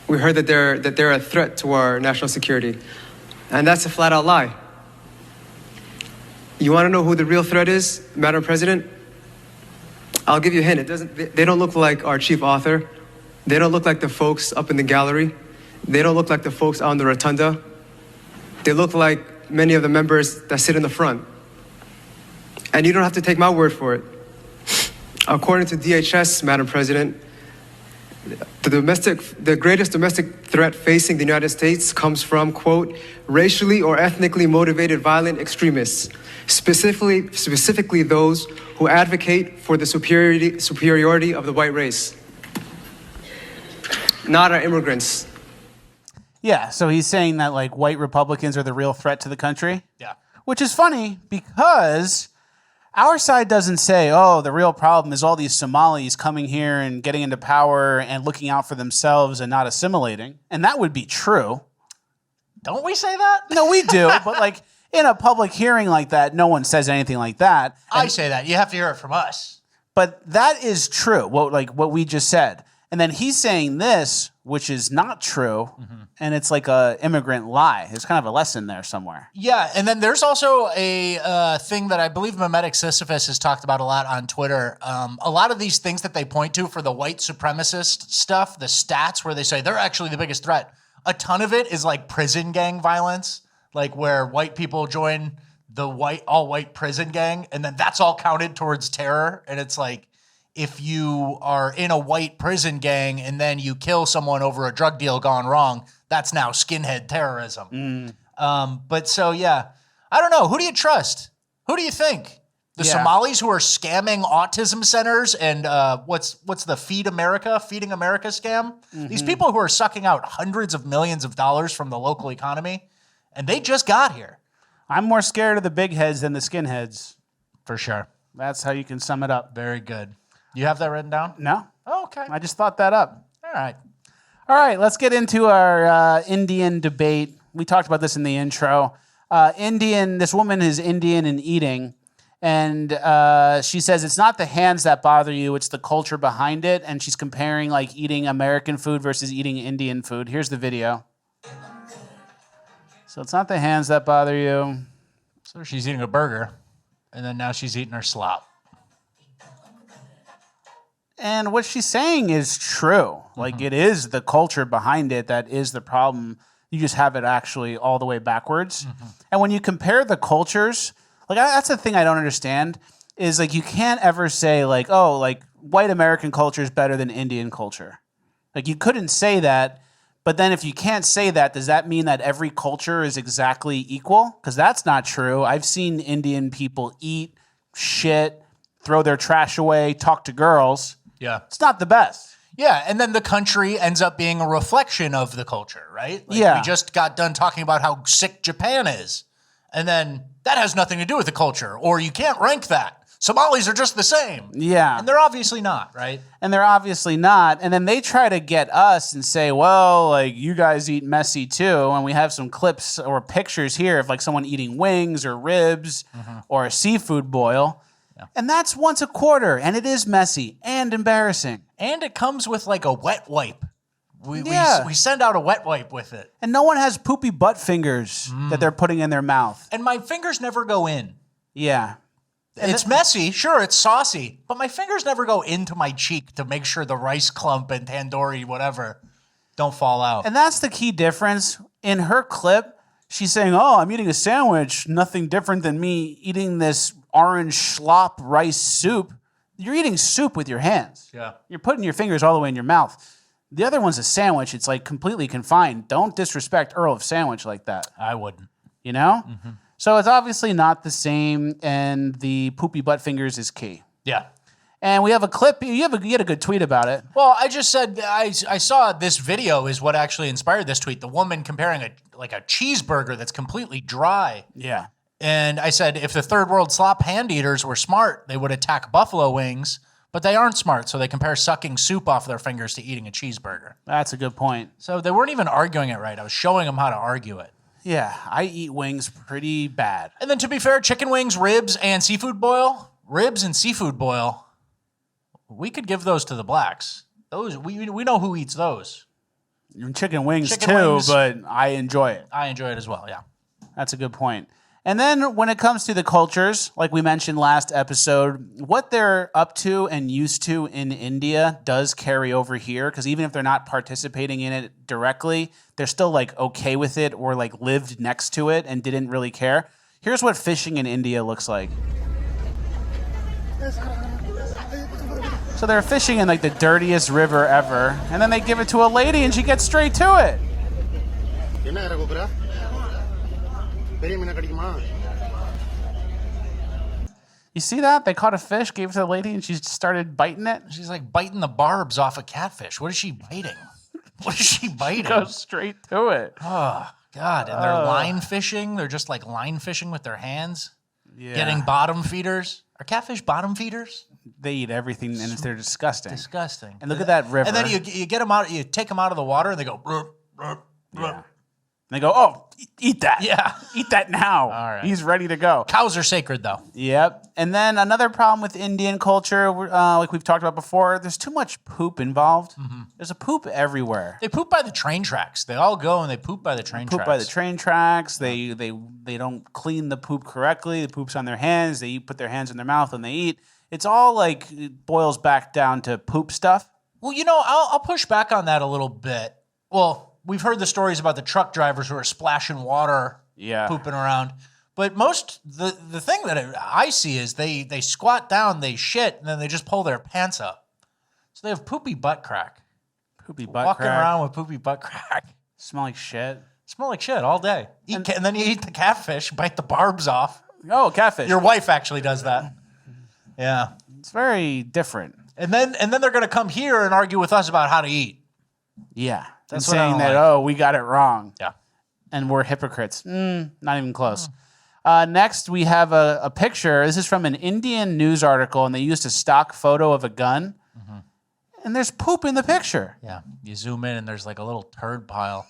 We heard that they're a threat to our national security, and that's a flat-out lie. You want to know who the real threat is, Madam President? I'll give you a hint. They don't look like our chief author. They don't look like the folks up in the gallery. They don't look like the folks on the rotunda. They look like many of the members that sit in the front. And you don't have to take my word for it. According to DHS, Madam President, the greatest domestic threat facing the United States comes from, quote, racially or ethnically motivated violent extremists, specifically those who advocate for the superiority of the white race, not our immigrants. Yeah, so he's saying that like white Republicans are the real threat to the country. Yeah. Which is funny because our side doesn't say, oh, the real problem is all these Somalis coming here and getting into power and looking out for themselves and not assimilating. And that would be true. Don't we say that? No, we do. But like in a public hearing like that, no one says anything like that. I say that. You have to hear it from us. But that is true, what we just said. And then he's saying this, which is not true, and it's like a immigrant lie. There's kind of a lesson there somewhere. Yeah, and then there's also a thing that I believe Memetic Sisyphus has talked about a lot on Twitter. A lot of these things that they point to for the white supremacist stuff, the stats where they say they're actually the biggest threat, a ton of it is like prison gang violence, like where white people join the all-white prison gang, and then that's all counted towards terror, and it's like, if you are in a white prison gang and then you kill someone over a drug deal gone wrong, that's now skinhead terrorism. But so, yeah, I don't know. Who do you trust? Who do you think? The Somalis who are scamming autism centers and what's the Feeding America scam? These people who are sucking out hundreds of millions of dollars from the local economy, and they just got here. I'm more scared of the big heads than the skinheads. For sure. That's how you can sum it up. Very good. You have that written down? No. Oh, okay. I just thought that up. All right. All right, let's get into our Indian debate. We talked about this in the intro. This woman is Indian in eating, and she says it's not the hands that bother you, it's the culture behind it, and she's comparing like eating American food versus eating Indian food. Here's the video. So it's not the hands that bother you. So she's eating a burger, and then now she's eating her slop. And what she's saying is true. Like, it is the culture behind it that is the problem. You just have it actually all the way backwards. And when you compare the cultures, Like that's the thing I don't understand is like you can't ever say like, oh, like white American culture is better than Indian culture. Like you couldn't say that. But then if you can't say that, does that mean that every culture is exactly equal? Because that's not true. I've seen Indian people eat, shit, throw their trash away, talk to girls. Yeah. It's not the best. Yeah, and then the country ends up being a reflection of the culture, right? Like Yeah. We just got done talking about how sick Japan is. And then that has nothing to do with the culture, or you can't rank that. Somalis are just the same. Yeah. And they're obviously not, right? And they're obviously not. And then they try to get us and say, well, like, you guys eat messy too. And we have some clips or pictures here of like someone eating wings or ribs or a seafood boil. Yeah. And that's once a quarter. And it is messy and embarrassing. And it comes with like a wet wipe. We send out a wet wipe with it. And no one has poopy butt fingers that they're putting in their mouth. And my fingers never go in. Yeah. It's messy, sure, it's saucy, but my fingers never go into my cheek to make sure the rice clump and tandoori, whatever, don't fall out. And that's the key difference. In her clip, she's saying, oh, I'm eating a sandwich, nothing different than me eating this orange slop rice soup. You're eating soup with your hands. Yeah. You're putting your fingers all the way in your mouth. The other one's a sandwich. It's like completely confined. Don't disrespect Earl of Sandwich like that. I wouldn't. You know? Mm-hmm. So it's obviously not the same, and the poopy butt fingers is key. Yeah. And we have a clip. You had a good tweet about it. Well, I just said I saw this video is what actually inspired this tweet. The woman comparing a cheeseburger that's completely dry. Yeah. And I said if the third world slop hand eaters were smart, they would attack buffalo wings, but they aren't smart, so they compare sucking soup off their fingers to eating a cheeseburger. That's a good point. So they weren't even arguing it right. I was showing them how to argue it. Yeah, I eat wings pretty bad. And then to be fair, chicken wings, ribs, and seafood boil, we could give those to the blacks. Those we know who eats those. Chicken wings too, but I enjoy it. I enjoy it as well, yeah. That's a good point. And then when it comes to the cultures, like we mentioned last episode, what they're up to and used to in India does carry over here, because even if they're not participating in it directly, they're still like okay with it or like lived next to it and didn't really care. Here's what fishing in India looks like. So they're fishing in like the dirtiest river ever, and then they give it to a lady and she gets straight to it. You see that? They caught a fish, gave it to the lady, and she started biting it. She's like biting the barbs off a catfish. What is she biting? What is she biting? She goes straight to it. Oh, God. And they're line fishing. They're just like line fishing with their hands. Yeah. Getting bottom feeders. Are catfish bottom feeders? They eat everything, and they're disgusting. Disgusting. And look at that river. And then you get them out, you take them out of the water, and they go, rup, rup, rup. Yeah. They go, oh, eat that. Yeah. Eat that now. All right. He's ready to go. Cows are sacred, though. Yep. And then another problem with Indian culture, like we've talked about before, there's too much poop involved. Mm-hmm. There's a poop everywhere. They poop by the train tracks. They all go and they poop by the train tracks. Poop by the train tracks. They don't clean the poop correctly. The poop's on their hands. They put their hands in their mouth when they eat. It's all like, it boils back down to poop stuff. Well, you know, I'll push back on that a little bit. Well, we've heard the stories about the truck drivers who are splashing water, pooping around. But the thing that I see is they squat down, they shit, and then they just pull their pants up. So they have poopy butt crack. Poopy butt Walking crack. around with poopy butt crack. Smell like shit. Smell like shit all day. And then you eat the catfish, bite the barbs off. Oh, catfish. Your wife actually does that. Yeah. It's very different. And then they're going to come here and argue with us about how to eat. Yeah. That's and saying that, like. we got it wrong. Yeah. And we're hypocrites. Not even close. Next, we have a picture. This is from an Indian news article, and they used a stock photo of a gun. Mm-hmm. And there's poop in the picture. Yeah. You zoom in, and there's like a little turd pile.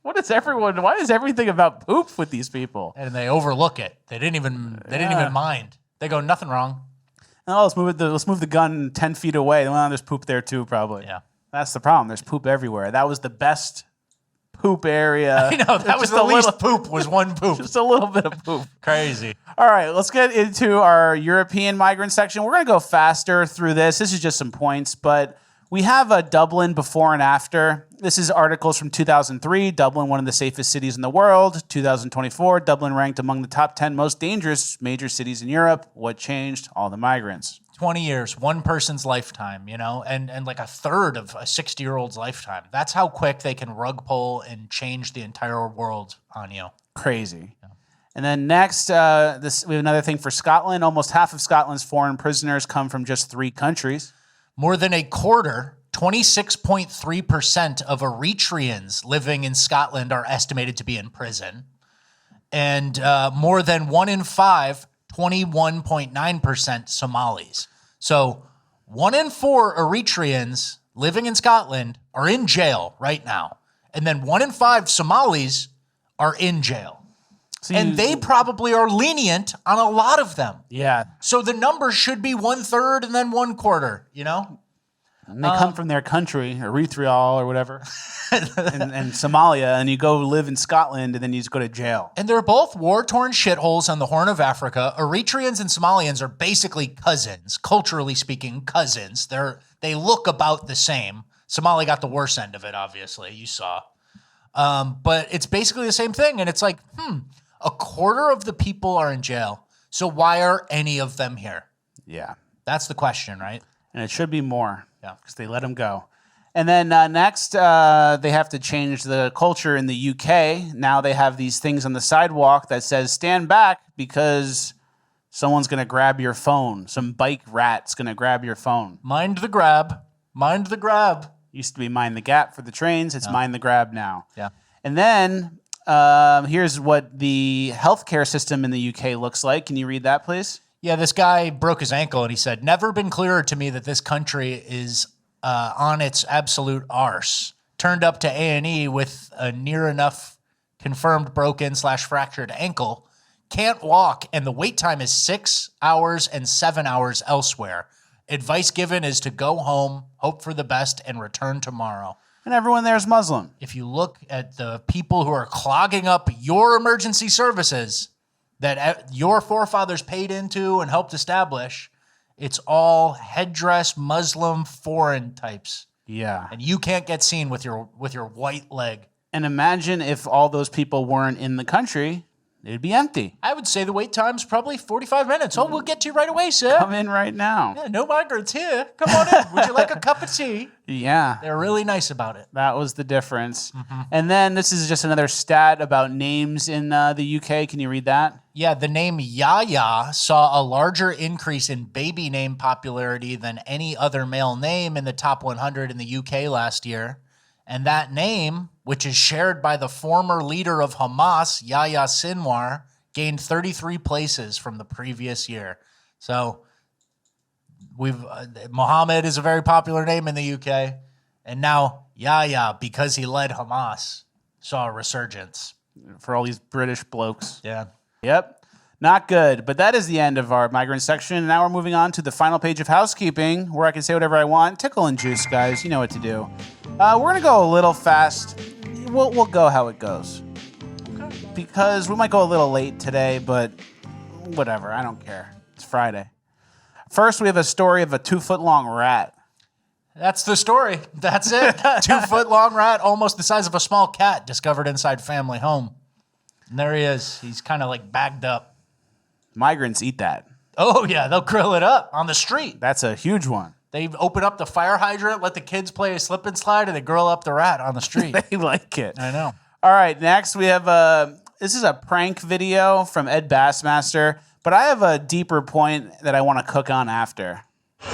Why is everything about poop with these people? And they overlook it. They didn't even mind. They go, nothing wrong. Oh, let's move the gun 10 feet away. Well, there's poop there too, probably. Yeah. That's the problem. There's poop everywhere. That was the best poop area. I know. That was the least poop was one poop. Just a little bit of poop. Crazy. All right, let's get into our European migrant section. We're going to go faster through this. This is just some points, but We have a Dublin before and after. This is articles from 2003. Dublin, one of the safest cities in the world. 2024, Dublin ranked among the top 10 most dangerous major cities in Europe. What changed? All the migrants. 20 years, one person's lifetime, you know, and like a third of a 60-year-old's lifetime. That's how quick they can rug pull and change the entire world on you. Crazy. Yeah. And then next, we have another thing for Scotland. Almost half of Scotland's foreign prisoners come from just 3 countries. More than a quarter, 26.3% of Eritreans living in Scotland are estimated to be in prison. And more than 1 in 5, 21.9% Somalis. So 1 in 4 Eritreans living in Scotland are in jail right now. And then 1 in 5 Somalis are in jail. And they probably are lenient on a lot of them. Yeah. So the number should be 1/3 and then 1/4, you know? And they come from their country, Eritrea or whatever, and Somalia, and you go live in Scotland, and then you just go to jail. And they're both war-torn shitholes on the Horn of Africa. Eritreans and Somalians are basically cousins, culturally speaking, cousins. They look about the same. Somalia got the worst end of it, obviously, you saw. But it's basically the same thing, and it's like, a quarter of the people are in jail. So why are any of them here? Yeah. That's the question, right? And it should be more. Yeah. Because they let them go. And then next, they have to change the culture in the UK. Now they have these things on the sidewalk that says, stand back because someone's going to grab your phone. Some bike rat's going to grab your phone. Mind the grab. Mind the grab. Used to be mind the gap for the trains. It's mind the grab now. Yeah. And then here's what the healthcare system in the UK looks like. Can you read that, please? Yeah, this guy broke his ankle and he said, never been clearer to me that this country is on its absolute arse. Turned up to A&E with a near enough confirmed broken/fractured ankle. Can't walk, and the wait time is 6 hours and 7 hours elsewhere. Advice given is to go home, hope for the best, and return tomorrow. And everyone there is Muslim. If you look at the people who are clogging up your emergency services that your forefathers paid into and helped establish, it's all headdress Muslim foreign types. Yeah. And you can't get seen with your white leg. And imagine if all those people weren't in the country, it'd be empty. I would say the wait time's probably 45 minutes. Oh, we'll get to you right away, sir. Come in right now. Yeah, no migrants here. Come on in. Would you like a cup of tea? Yeah. They're really nice about it. That was the difference. Mm-hmm. And then this is just another stat about names in the UK. Can you read that? Yeah, the name Yaya saw a larger increase in baby name popularity than any other male name in the top 100 in the UK last year. And that name, which is shared by the former leader of Hamas, Yahya Sinwar, gained 33 places from the previous year. So Mohammed is a very popular name in the UK. And now Yahya, because he led Hamas, saw a resurgence. For all these British blokes. Yeah. Yep. Not good. But that is the end of our migrant section. Now we're moving on to the final page of housekeeping, where I can say whatever I want. Tickle and juice, guys. You know what to do. We're going to go a little fast. We'll go how it goes. Okay. Because we might go a little late today, but whatever. I don't care. It's Friday. First, we have a story of a 2-foot-long rat. That's the story. That's it. 2-foot-long rat, almost the size of a small cat, discovered inside family home. And there he is. He's kind of like bagged up. Migrants eat that. Oh, yeah. They'll grill it up on the street. That's a huge one. They open up the fire hydrant, let the kids play a slip and slide, and they grill up the rat on the street. They like it. I know. All right. Next, we have this is a prank video from Ed Bassmaster, but I have a deeper point that I want to cook on after. Put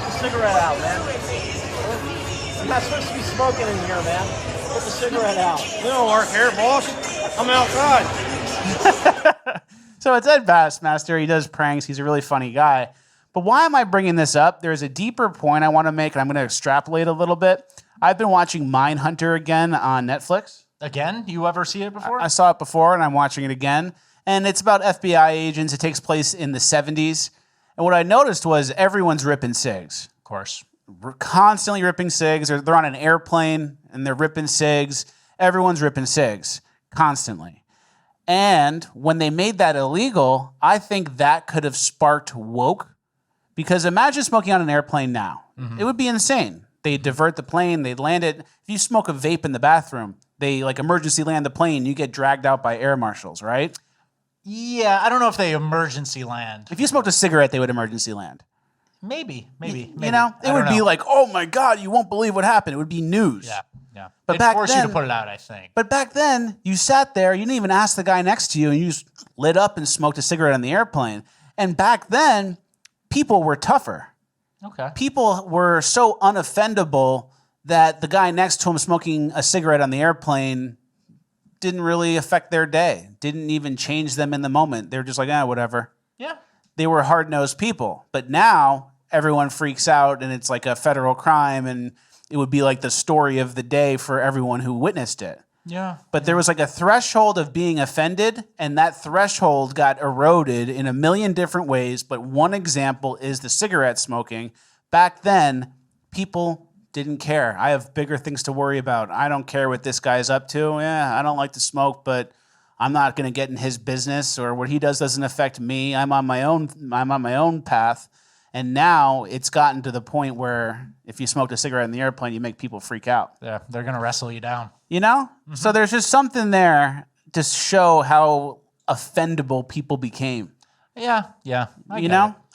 the cigarette out, man. You're not supposed to be smoking in here, man. Put the cigarette out. We don't work here, boss. I'm outside. So it's Ed Bassmaster. He does pranks. He's a really funny guy. But why am I bringing this up? There's a deeper point I want to make, and I'm going to extrapolate a little bit. I've been watching Mindhunter again on Netflix. Again? You ever see it before? I saw it before, and I'm watching it again. And it's about FBI agents. It takes place in the 70s. And what I noticed was everyone's ripping cigs. Of course. We're constantly ripping cigs. They're on an airplane, and they're ripping cigs. Everyone's ripping cigs constantly. And when they made that illegal, I think that could have sparked woke. Because imagine smoking on an airplane now. Mm-hmm. It would be insane. They divert the plane, they land it. If you smoke a vape in the bathroom, they like emergency land the plane, you get dragged out by air marshals, right? Yeah, I don't know if they emergency land. If you smoked a cigarette, they would emergency land. Maybe. You know, it would be like, oh my God, you won't believe what happened. It would be news. Yeah. But They'd back force then, you to put it out, I think. But back then, you sat there, you didn't even ask the guy next to you, and you just lit up and smoked a cigarette on the airplane. And back then, people were tougher. Okay. People were so unoffendable that the guy next to him smoking a cigarette on the airplane didn't really affect their day, didn't even change them in the moment. They were just like, whatever. Yeah. They were hard-nosed people. But now, everyone freaks out, and it's like a federal crime, and it would be like the story of the day for everyone who witnessed it. Yeah. But there was like a threshold of being offended, and that threshold got eroded in a million different ways. But one example is the cigarette smoking. Back then, people didn't care. I have bigger things to worry about. I don't care what this guy's up to. I don't like to smoke, but I'm not going to get in his business, or what he does doesn't affect me. I'm on my own path. And now it's gotten to the point where if you smoked a cigarette in the airplane, you make people freak out. Yeah, they're going to wrestle you down. You know? Mm-hmm. So there's just something there to show how offendable people became. Yeah. I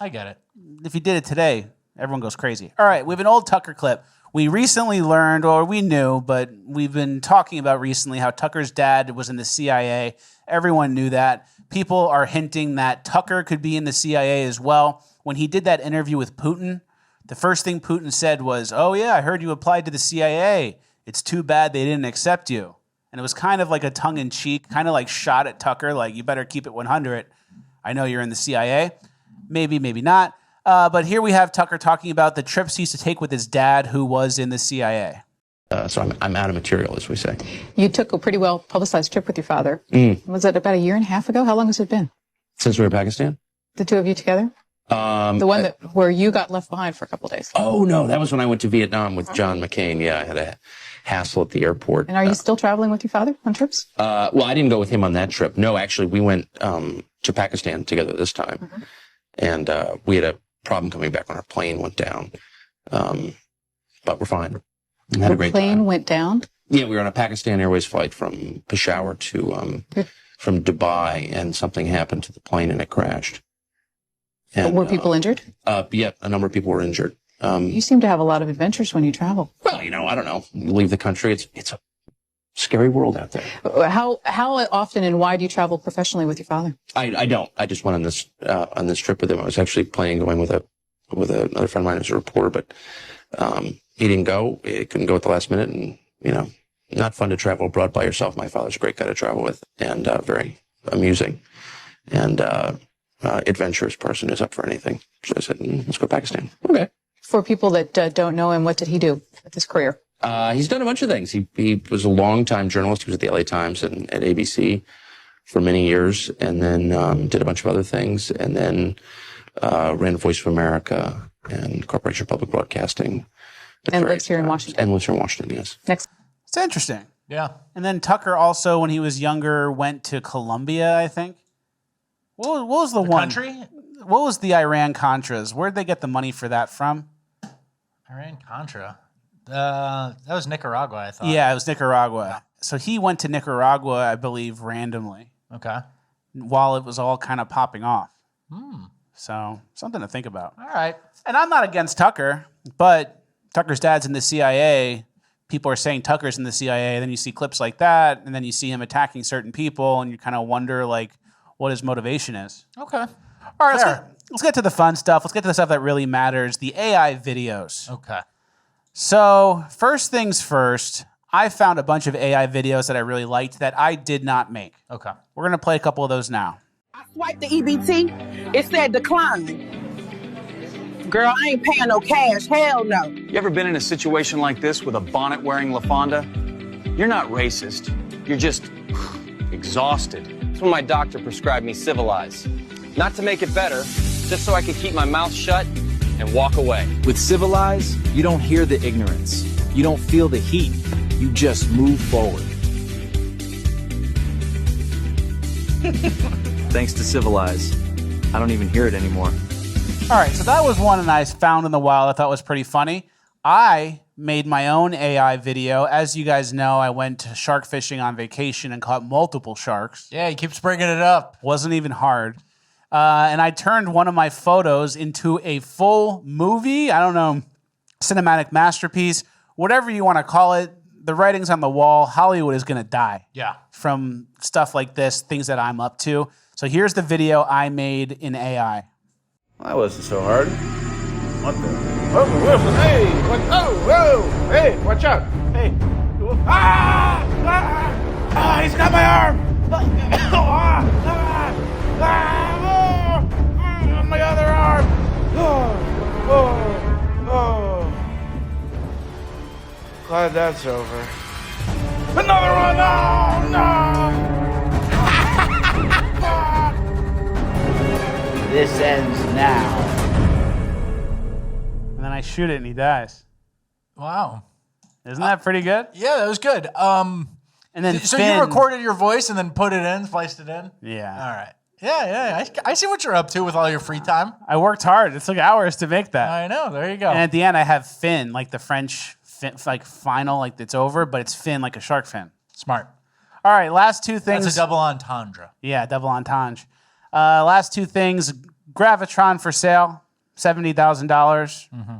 get it. If you did it today, everyone goes crazy. All right, we have an old Tucker clip. We recently learned, or we knew, but we've been talking about recently how Tucker's dad was in the CIA. Everyone knew that. People are hinting that Tucker could be in the CIA as well. When he did that interview with Putin, the first thing Putin said was, oh yeah, I heard you applied to the CIA. It's too bad they didn't accept you. And it was kind of like a tongue-in-cheek, kind of like shot at Tucker, like you better keep it 100. I know you're in the CIA. Maybe, maybe not. But here we have Tucker talking about the trips he used to take with his dad, who was in the CIA. So I'm out of material, as we say. You took a pretty well-publicized trip with your father. Was it about a year and a half ago? How long has it been? Since we were in Pakistan? The two of you together? The one where you got left behind for a couple of days. Oh, no. That was when I went to Vietnam with John McCain. Yeah, I had a hassle at the airport. And are you still traveling with your father on trips? Well, I didn't go with him on that trip. No, actually, we went to Pakistan together this time. Mm-hmm. And we had a problem coming back when our plane went down. But we're fine. We had a great plane time. Went down? Yeah, we were on a Pakistan Airways flight from Peshawar to from Dubai, and something happened to the plane and it crashed. And, were people injured? Yeah, a number of people were injured. You seem to have a lot of adventures when you travel. Well, I don't know. You leave the country, it's a scary world out there. How often and why do you travel professionally with your father? I don't. I just went on this trip with him. I was actually planning going with another friend of mine who's a reporter, but he didn't go. He couldn't go at the last minute, and not fun to travel abroad by yourself. My father's a great guy to travel with, and very amusing, and adventurous person who's up for anything. So I said, let's go to Pakistan. Okay. For people that don't know him, what did he do with his career? He's done a bunch of things. He was a long-time journalist. He was at the LA Times and at ABC for many years, and then did a bunch of other things, and then ran Voice of America and Corporation for Public Broadcasting. And lives here in Washington. And lives here in Washington, yes. Next. It's interesting. Yeah. And then Tucker also, when he was younger, went to Colombia, I think. What was the one? Country? What was the Iran-Contras? Where'd they get the money for that from? Iran-Contra? That was Nicaragua, I thought. Yeah, it was Nicaragua. So he went to Nicaragua, I believe, randomly. Okay. While it was all kind of popping off. So something to think about. All right. And I'm not against Tucker, but Tucker's dad's in the CIA. People are saying Tucker's in the CIA. Then you see clips like that, and then you see him attacking certain people, and you kind of wonder, like, what his motivation is. Okay. All right, let's get to the fun stuff. Let's get to the stuff that really matters, the AI videos. Okay. So first things first, I found a bunch of AI videos that I really liked that I did not make. Okay. We're going to play a couple of those now. I swiped the EBT. It said decline. Girl, I ain't paying no cash. Hell no. You ever been in a situation like this with a bonnet-wearing LaFonda? You're not racist. You're just exhausted. That's when my doctor prescribed me Civilize. Not to make it better, just so I could keep my mouth shut and walk away. With Civilize, you don't hear the ignorance. You don't feel the heat. You just move forward. Thanks to Civilize, I don't even hear it anymore. All right, so that was one I found in the wild I thought was pretty funny. I made my own AI video. As you guys know, I went shark fishing on vacation and caught multiple sharks. Yeah, he keeps bringing it up. Wasn't even hard. And I turned one of my photos into a full movie. I don't know, cinematic masterpiece, whatever you want to call it. The writing's on the wall. Hollywood is going to die. Yeah. From stuff like this, things that I'm up to. So here's the video I made in AI. That wasn't so hard. What the? Oh, Wilson, hey! What? Oh, whoa! Hey, watch out! Hey! Ah! Ah! Ah! He's got my arm! Ah! Ah! Ah! My other arm! Oh! Oh! Oh! Glad that's over. Another one! No! No! This ends now. And then I shoot it and he dies. Wow. Isn't that pretty good? Yeah, that was good. And then so Finn- you recorded your voice and then put it in, spliced it in? Yeah. All right. Yeah. I see what you're up to with all your free time. I worked hard. It took hours to make that. I know. There you go. And at the end, I have Finn, like the French fin, like final, like it's over, but it's Finn like a shark fin. Smart. All right, last two things. That's a double entendre. Yeah, double entendre. Last two things. Gravitron for sale, $70,000. Mm-hmm.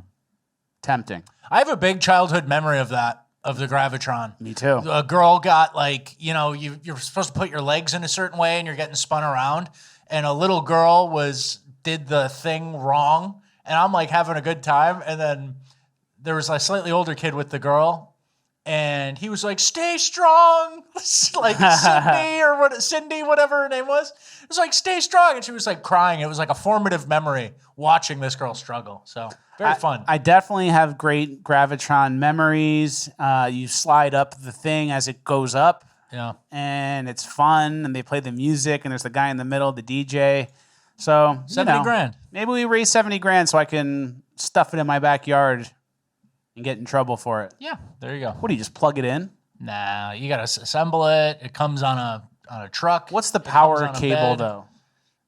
Tempting. I have a big childhood memory of that, of the Gravitron. Me too. A girl got like, you're supposed to put your legs in a certain way and you're getting spun around. And a little girl did the thing wrong. And I'm like having a good time. And then there was a slightly older kid with the girl. And he was like, stay strong. Like Cindy, whatever her name was. It was like, stay strong. And she was like crying. It was like a formative memory watching this girl struggle. So very fun. I definitely have great Gravitron memories. You slide up the thing as it goes up. Yeah. And it's fun. And they play the music. And there's the guy in the middle, the DJ. So 70 grand. Maybe we raise 70 grand so I can stuff it in my backyard and get in trouble for it. Yeah, there you go. What do you just plug it in? Nah, you got to assemble it. It comes on a truck. What's the power cable though?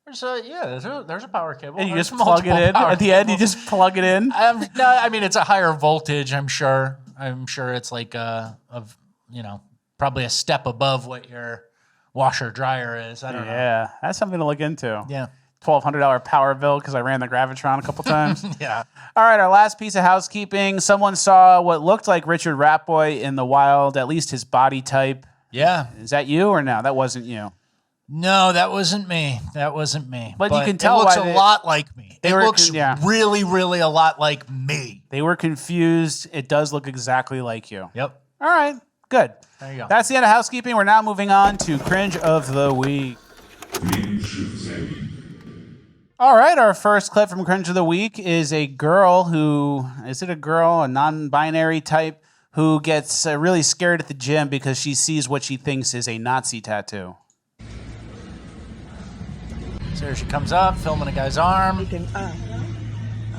There's a power cable. And you There's just plug it in at the end. You just plug it in. No, I mean it's a higher voltage. I'm sure it's like probably a step above what your washer dryer is. I don't know. Yeah, that's something to look into. Yeah. $1,200 power bill because I ran the Gravitron a couple times. Yeah. All right, our last piece of housekeeping. Someone saw what looked like Richard Ratboy in the wild, at least his body type. Yeah. Is that you or no? That wasn't you. No, that wasn't me. But you can tell it looks why a lot like me. It looks yeah. really, really a lot like me. They were confused. It does look exactly like you. Yep. All right, good. There you go. That's the end of housekeeping. We're now moving on to Cringe of the Week. All right, our first clip from Cringe of the Week is a girl a non-binary type, who gets really scared at the gym because she sees what she thinks is a Nazi tattoo. So here she comes up, filming a guy's arm. I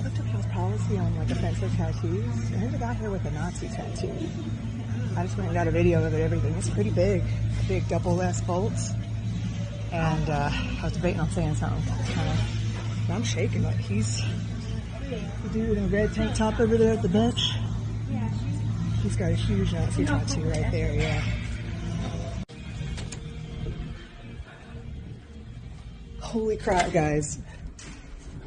looked up his policy on offensive tattoos, and there's a guy here with a Nazi tattoo. I just went and got a video of it, everything. It's pretty big double S bolts. And I was debating on saying something. I'm shaking like he's the dude in a red tank top over there at the bench. He's got a huge Nazi tattoo right there, yeah. Holy crap, guys.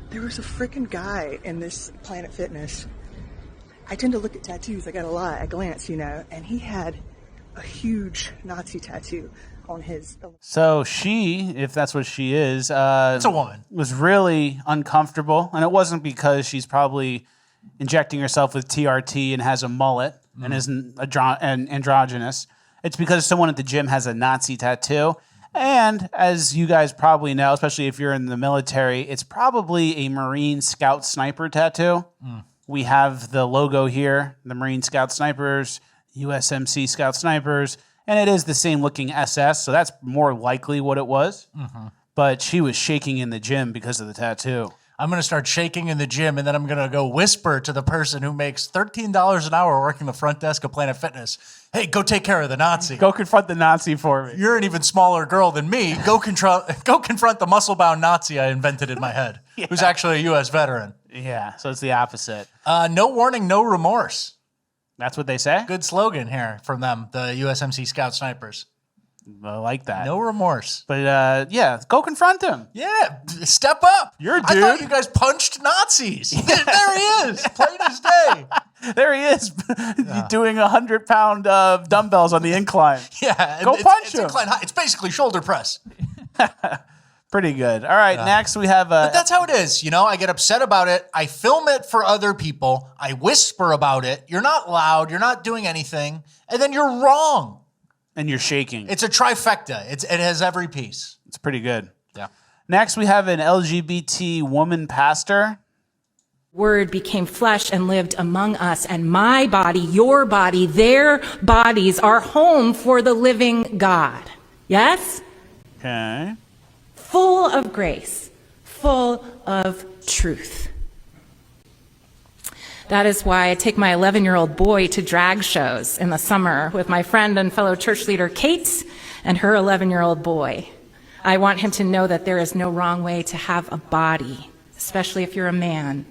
There was a freaking guy in this Planet Fitness. I tend to look at tattoos, I gotta lie, at a glance, and he had a huge Nazi tattoo on his. So she, if that's what she is, it's a woman, was really uncomfortable, and it wasn't because she's probably injecting herself with TRT and has a mullet and isn't androgynous. It's because someone at the gym has a Nazi tattoo. And as you guys probably know, especially if you're in the military, it's probably a Marine Scout Sniper tattoo. We have the logo here, the Marine Scout Snipers, USMC Scout Snipers, and it is the same looking SS, so that's more likely what it was. But she was shaking in the gym because of the tattoo. I'm going to start shaking in the gym, and then I'm going to go whisper to the person who makes $13 an hour working the front desk of Planet Fitness, hey, go take care of the Nazi. Go confront the Nazi for me. You're an even smaller girl than me. Go confront the muscle-bound Nazi I invented in my head, who's actually a U.S. veteran. Yeah, so it's the opposite. No warning, no remorse. That's what they say? Good slogan here from them, the USMC Scout Snipers. I like that. No remorse. But yeah, go confront him. Yeah, step up. You're a dude. I thought you guys punched Nazis. There he is, plain as day. There he is, doing 100-pound dumbbells on the incline. Yeah, go punch him. Incline high. It's basically shoulder press. Pretty good. All right, next we have... but that's how it is, you know? I get upset about it. I film it for other people. I whisper about it. You're not loud. You're not doing anything. And then you're wrong. And you're shaking. It's a trifecta. It has every piece. It's pretty good. Yeah. Next, we have an LGBT woman pastor. Word became flesh and lived among us, and my body, your body, their bodies are home for the living God. Yes? Okay. Full of grace, full of truth. That is why I take my 11-year-old boy to drag shows in the summer with my friend and fellow church leader Kate and her 11-year-old boy. I want him to know that there is no wrong way to have a body, especially if you're a man.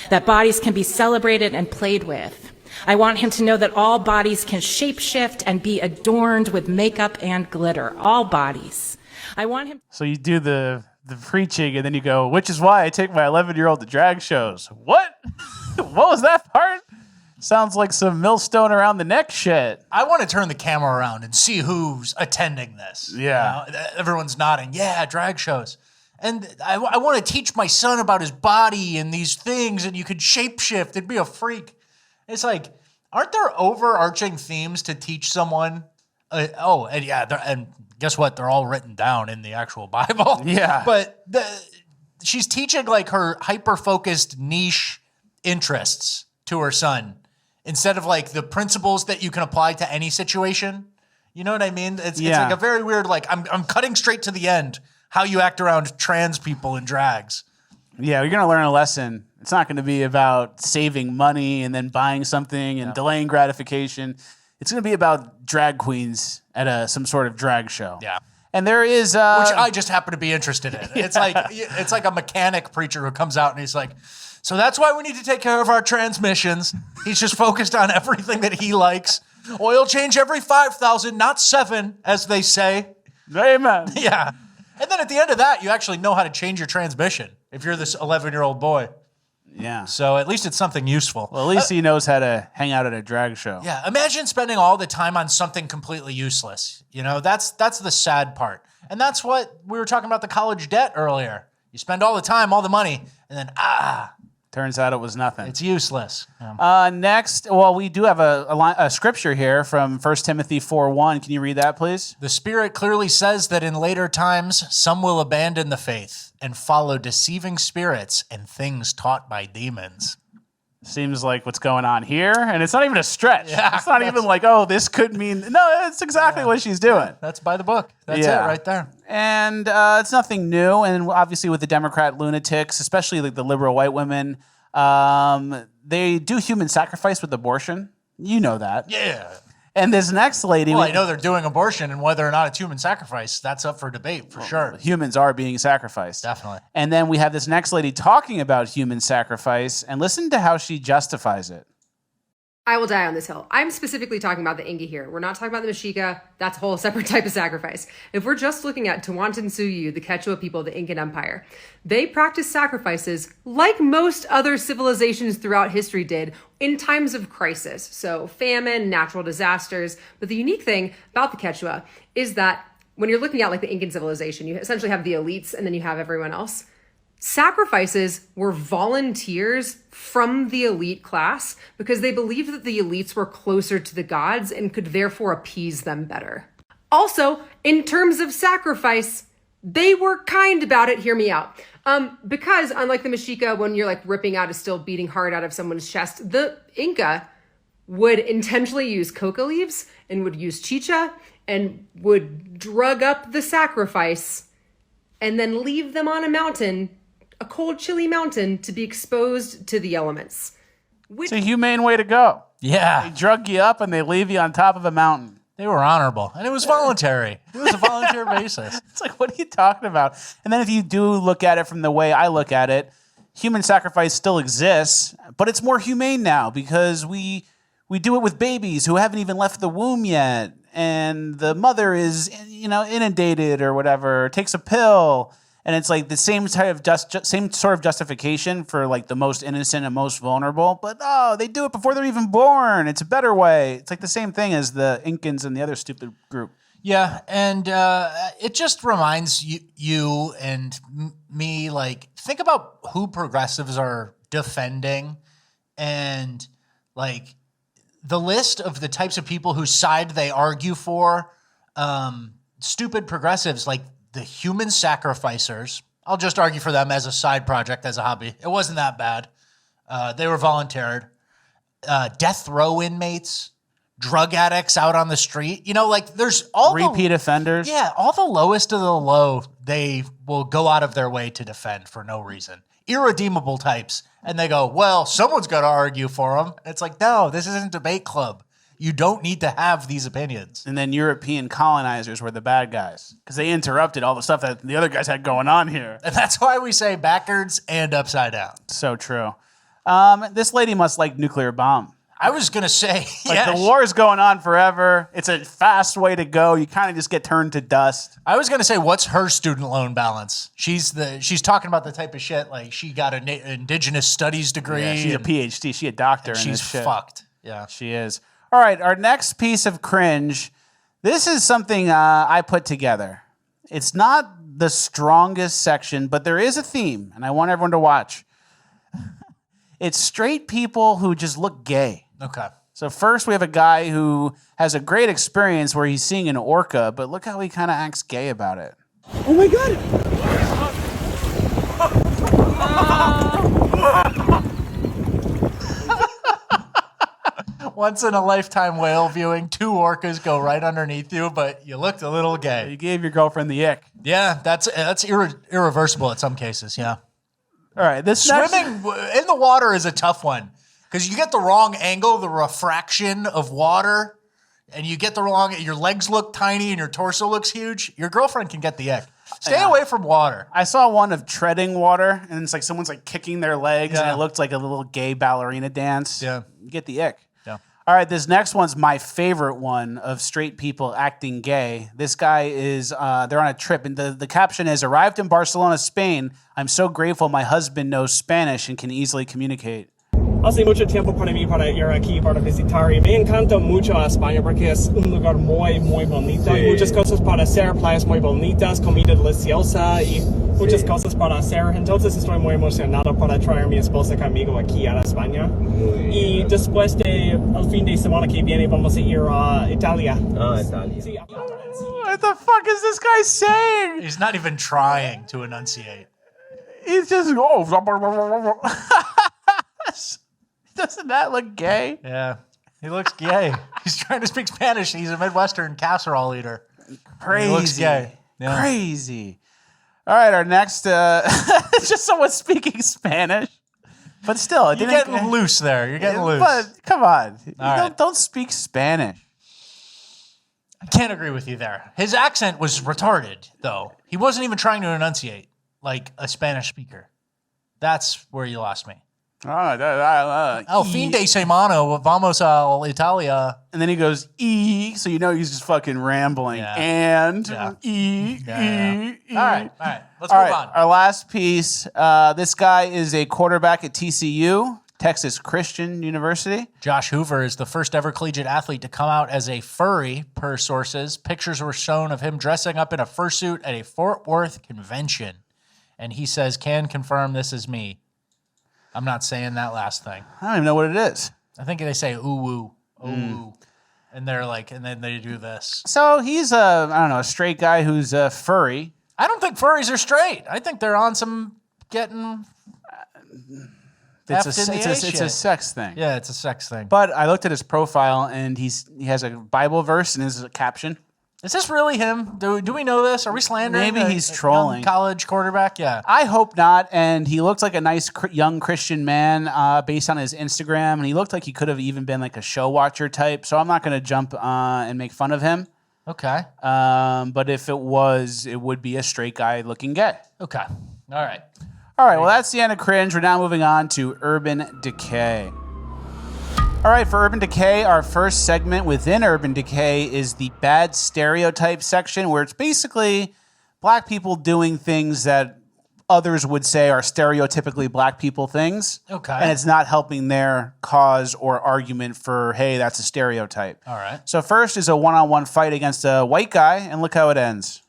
That bodies can be celebrated and played with. I want him to know that all bodies can shapeshift and be adorned with makeup and glitter. All bodies. I want him... So you do the preaching and then you go, which is why I take my 11-year-old to drag shows. What? What was that part? Sounds like some millstone around the neck shit. I want to turn the camera around and see who's attending this. Yeah. You know, everyone's nodding. Yeah, drag shows. And I want to teach my son about his body and these things, and you could shapeshift and be a freak. It's like, aren't there overarching themes to teach someone? And guess what? They're all written down in the actual Bible. Yeah. But she's teaching like her hyper-focused niche interests to her son instead of like the principles that you can apply to any situation. You know what I mean? It's like a very weird, like I'm cutting straight to the end, how you act around trans people in drags. Yeah, you're going to learn a lesson. It's not going to be about saving money and then buying something and delaying gratification. It's going to be about drag queens at some sort of drag show. Yeah. And there is... which I just happen to be interested in. Yeah. It's like a mechanic preacher who comes out and he's like, so that's why we need to take care of our transmissions. He's just focused on everything that he likes. Oil change every 5,000, not 7, as they say. Amen. Yeah. And then at the end of that, you actually know how to change your transmission if you're this 11-year-old boy. Yeah. So at least it's something useful. Well, at least he knows how to hang out at a drag show. Yeah. Imagine spending all the time on something completely useless. You know, that's the sad part. And that's what we were talking about, the college debt earlier. You spend all the time, all the money, and then, turns out it was nothing. It's useless. Next, well, we do have a scripture here from 1 Timothy 4:1. Can you read that, please? The Spirit clearly says that in later times, some will abandon the faith and follow deceiving spirits and things taught by demons. Seems like what's going on here, and it's not even a stretch. Yeah, it's not even like, oh, this could mean... No, it's exactly what she's doing. That's by the book. That's it right there. And it's nothing new, and obviously with the Democrat lunatics, especially like the liberal white women, they do human sacrifice with abortion. You know that. Yeah. And this next lady... Well, I know they're doing abortion, and whether or not it's human sacrifice, that's up for debate, for sure. Humans are being sacrificed. Definitely. And then we have this next lady talking about human sacrifice, and listen to how she justifies it. I will die on this hill. I'm specifically talking about the Inga here. We're not talking about the Mexica. That's a whole separate type of sacrifice. If we're just looking at Tawantinsuyu, the Quechua people of the Incan Empire, they practiced sacrifices like most other civilizations throughout history did in times of crisis. So famine, natural disasters. But the unique thing about the Quechua is that when you're looking at like the Incan civilization, you essentially have the elites and then you have everyone else. Sacrifices were volunteers from the elite class because they believed that the elites were closer to the gods and could therefore appease them better. Also, in terms of sacrifice, they were kind about it. Hear me out. Because unlike the Mexica, when you're like ripping out a still beating heart out of someone's chest, the Inca would intentionally use coca leaves and would use chicha and would drug up the sacrifice and then leave them on a mountain a cold, chilly mountain to be exposed to the elements. It's a humane way to go. Yeah. They drug you up and they leave you on top of a mountain. They were honorable. And it was voluntary. It was a volunteer basis. It's like, what are you talking about? And then if you do look at it from the way I look at it, human sacrifice still exists, but it's more humane now because we do it with babies who haven't even left the womb yet. And the mother is, inundated or whatever, takes a pill. And it's like the same same sort of justification for like the most innocent and most vulnerable. But they do it before they're even born. It's a better way. It's like the same thing as the Incans and the other stupid group. Yeah, and it just reminds you and me, like, think about who progressives are defending and, like, the list of the types of people whose side they argue for. Stupid progressives, like, the human sacrificers, I'll just argue for them as a side project, as a hobby. It wasn't that bad. They were volunteered. Death row inmates, drug addicts out on the street. There's all repeat offenders. Yeah, all the lowest of the low, they will go out of their way to defend for no reason. Irredeemable types. And they go, well, someone's got to argue for them. It's like, no, this isn't debate club. You don't need to have these opinions. And then European colonizers were the bad guys because they interrupted all the stuff that the other guys had going on here. And that's why we say backwards and upside down. So true. This lady must like nuclear bomb. I was going to say, the war is going on forever. It's a fast way to go. You kind of just get turned to dust. I was going to say, what's her student loan balance? She's talking about the type of shit, like she got an indigenous studies degree. Yeah, she's a PhD. She's a doctor. And she's this shit. fucked. Yeah. She is. All right, our next piece of cringe. This is something I put together. It's not the strongest section, but there is a theme, and I want everyone to watch. It's straight people who just look gay. Okay. So first we have a guy who has a great experience where he's seeing an orca, but look how he kind of acts gay about it. Oh my God! Once in a lifetime whale viewing, 2 orcas go right underneath you, but you looked a little gay. You gave your girlfriend the ick. Yeah, that's irreversible in some cases, yeah. All right, this swimming in the water is a tough one because you get the wrong angle, the refraction of water, and you get the wrong. Your legs look tiny and your torso looks huge. Your girlfriend can get the ick. Stay away from water. I saw one of treading water, and it's like someone's like kicking their legs, and it looked like a little gay ballerina dance. Yeah, you get the ick. Yeah. All right, this next one's my favorite one of straight people acting gay. This guy is, they're on a trip, and the caption is, arrived in Barcelona, Spain. I'm so grateful my husband knows Spanish and can easily communicate. Hace mucho tiempo para mí para ir aquí para visitar y me encanta mucho a España porque es un lugar muy bonito. Hay muchas cosas para hacer, playas muy bonitas, comida deliciosa y muchas cosas para hacer. Entonces estoy muy emocionado para traer a mi esposa conmigo aquí a España. Y después el fin de semana que viene vamos a ir a Italia. Italia. What the fuck is this guy saying? He's not even trying to enunciate. He's just, doesn't that look gay? Yeah, he looks gay. He's trying to speak Spanish. He's a Midwestern casserole eater. Crazy. He looks gay. Yeah. Crazy. All right, our next, it's just someone speaking Spanish. But still, You're getting loose there. You're getting loose. But come on. Right. Don't speak Spanish. I can't agree with you there. His accent was retarded, though. He wasn't even trying to enunciate like a Spanish speaker. That's where you lost me. El fin de semana, vamos a Italia. And then he goes, so you know he's just fucking rambling. Yeah. And, Yeah. All right. Let's move on. Our last piece, this guy is a quarterback at TCU, Texas Christian University. Josh Hoover is the first ever collegiate athlete to come out as a furry, per sources. Pictures were shown of him dressing up in a fursuit at a Fort Worth convention. And he says, can confirm this is me. I'm not saying that last thing. I don't even know what it is. I think they say ooh, ooh. And they're like, and then they do this. So he's a straight guy who's furry. I don't think furries are straight. I think they're on some getting... It's a sex thing. Yeah, it's a sex thing. But I looked at his profile, and he has a Bible verse in his caption. Is this really him? Do we know this? Are we slandering? Maybe he's trolling. College quarterback? Yeah. I hope not. And he looked like a nice young Christian man based on his Instagram. And he looked like he could have even been like a show watcher type. So I'm not going to jump and make fun of him. Okay. But if it was, it would be a straight guy looking gay. Okay. All right. All right. Well, that's the end of Cringe. We're now moving on to Urban Decay. All right, for Urban Decay, our first segment within Urban Decay is the bad stereotype section, where it's basically black people doing things that others would say are stereotypically black people things. Okay. And it's not helping their cause or argument for, hey, that's a stereotype. All right. So first is a one-on-one fight against a white guy, and look how it ends.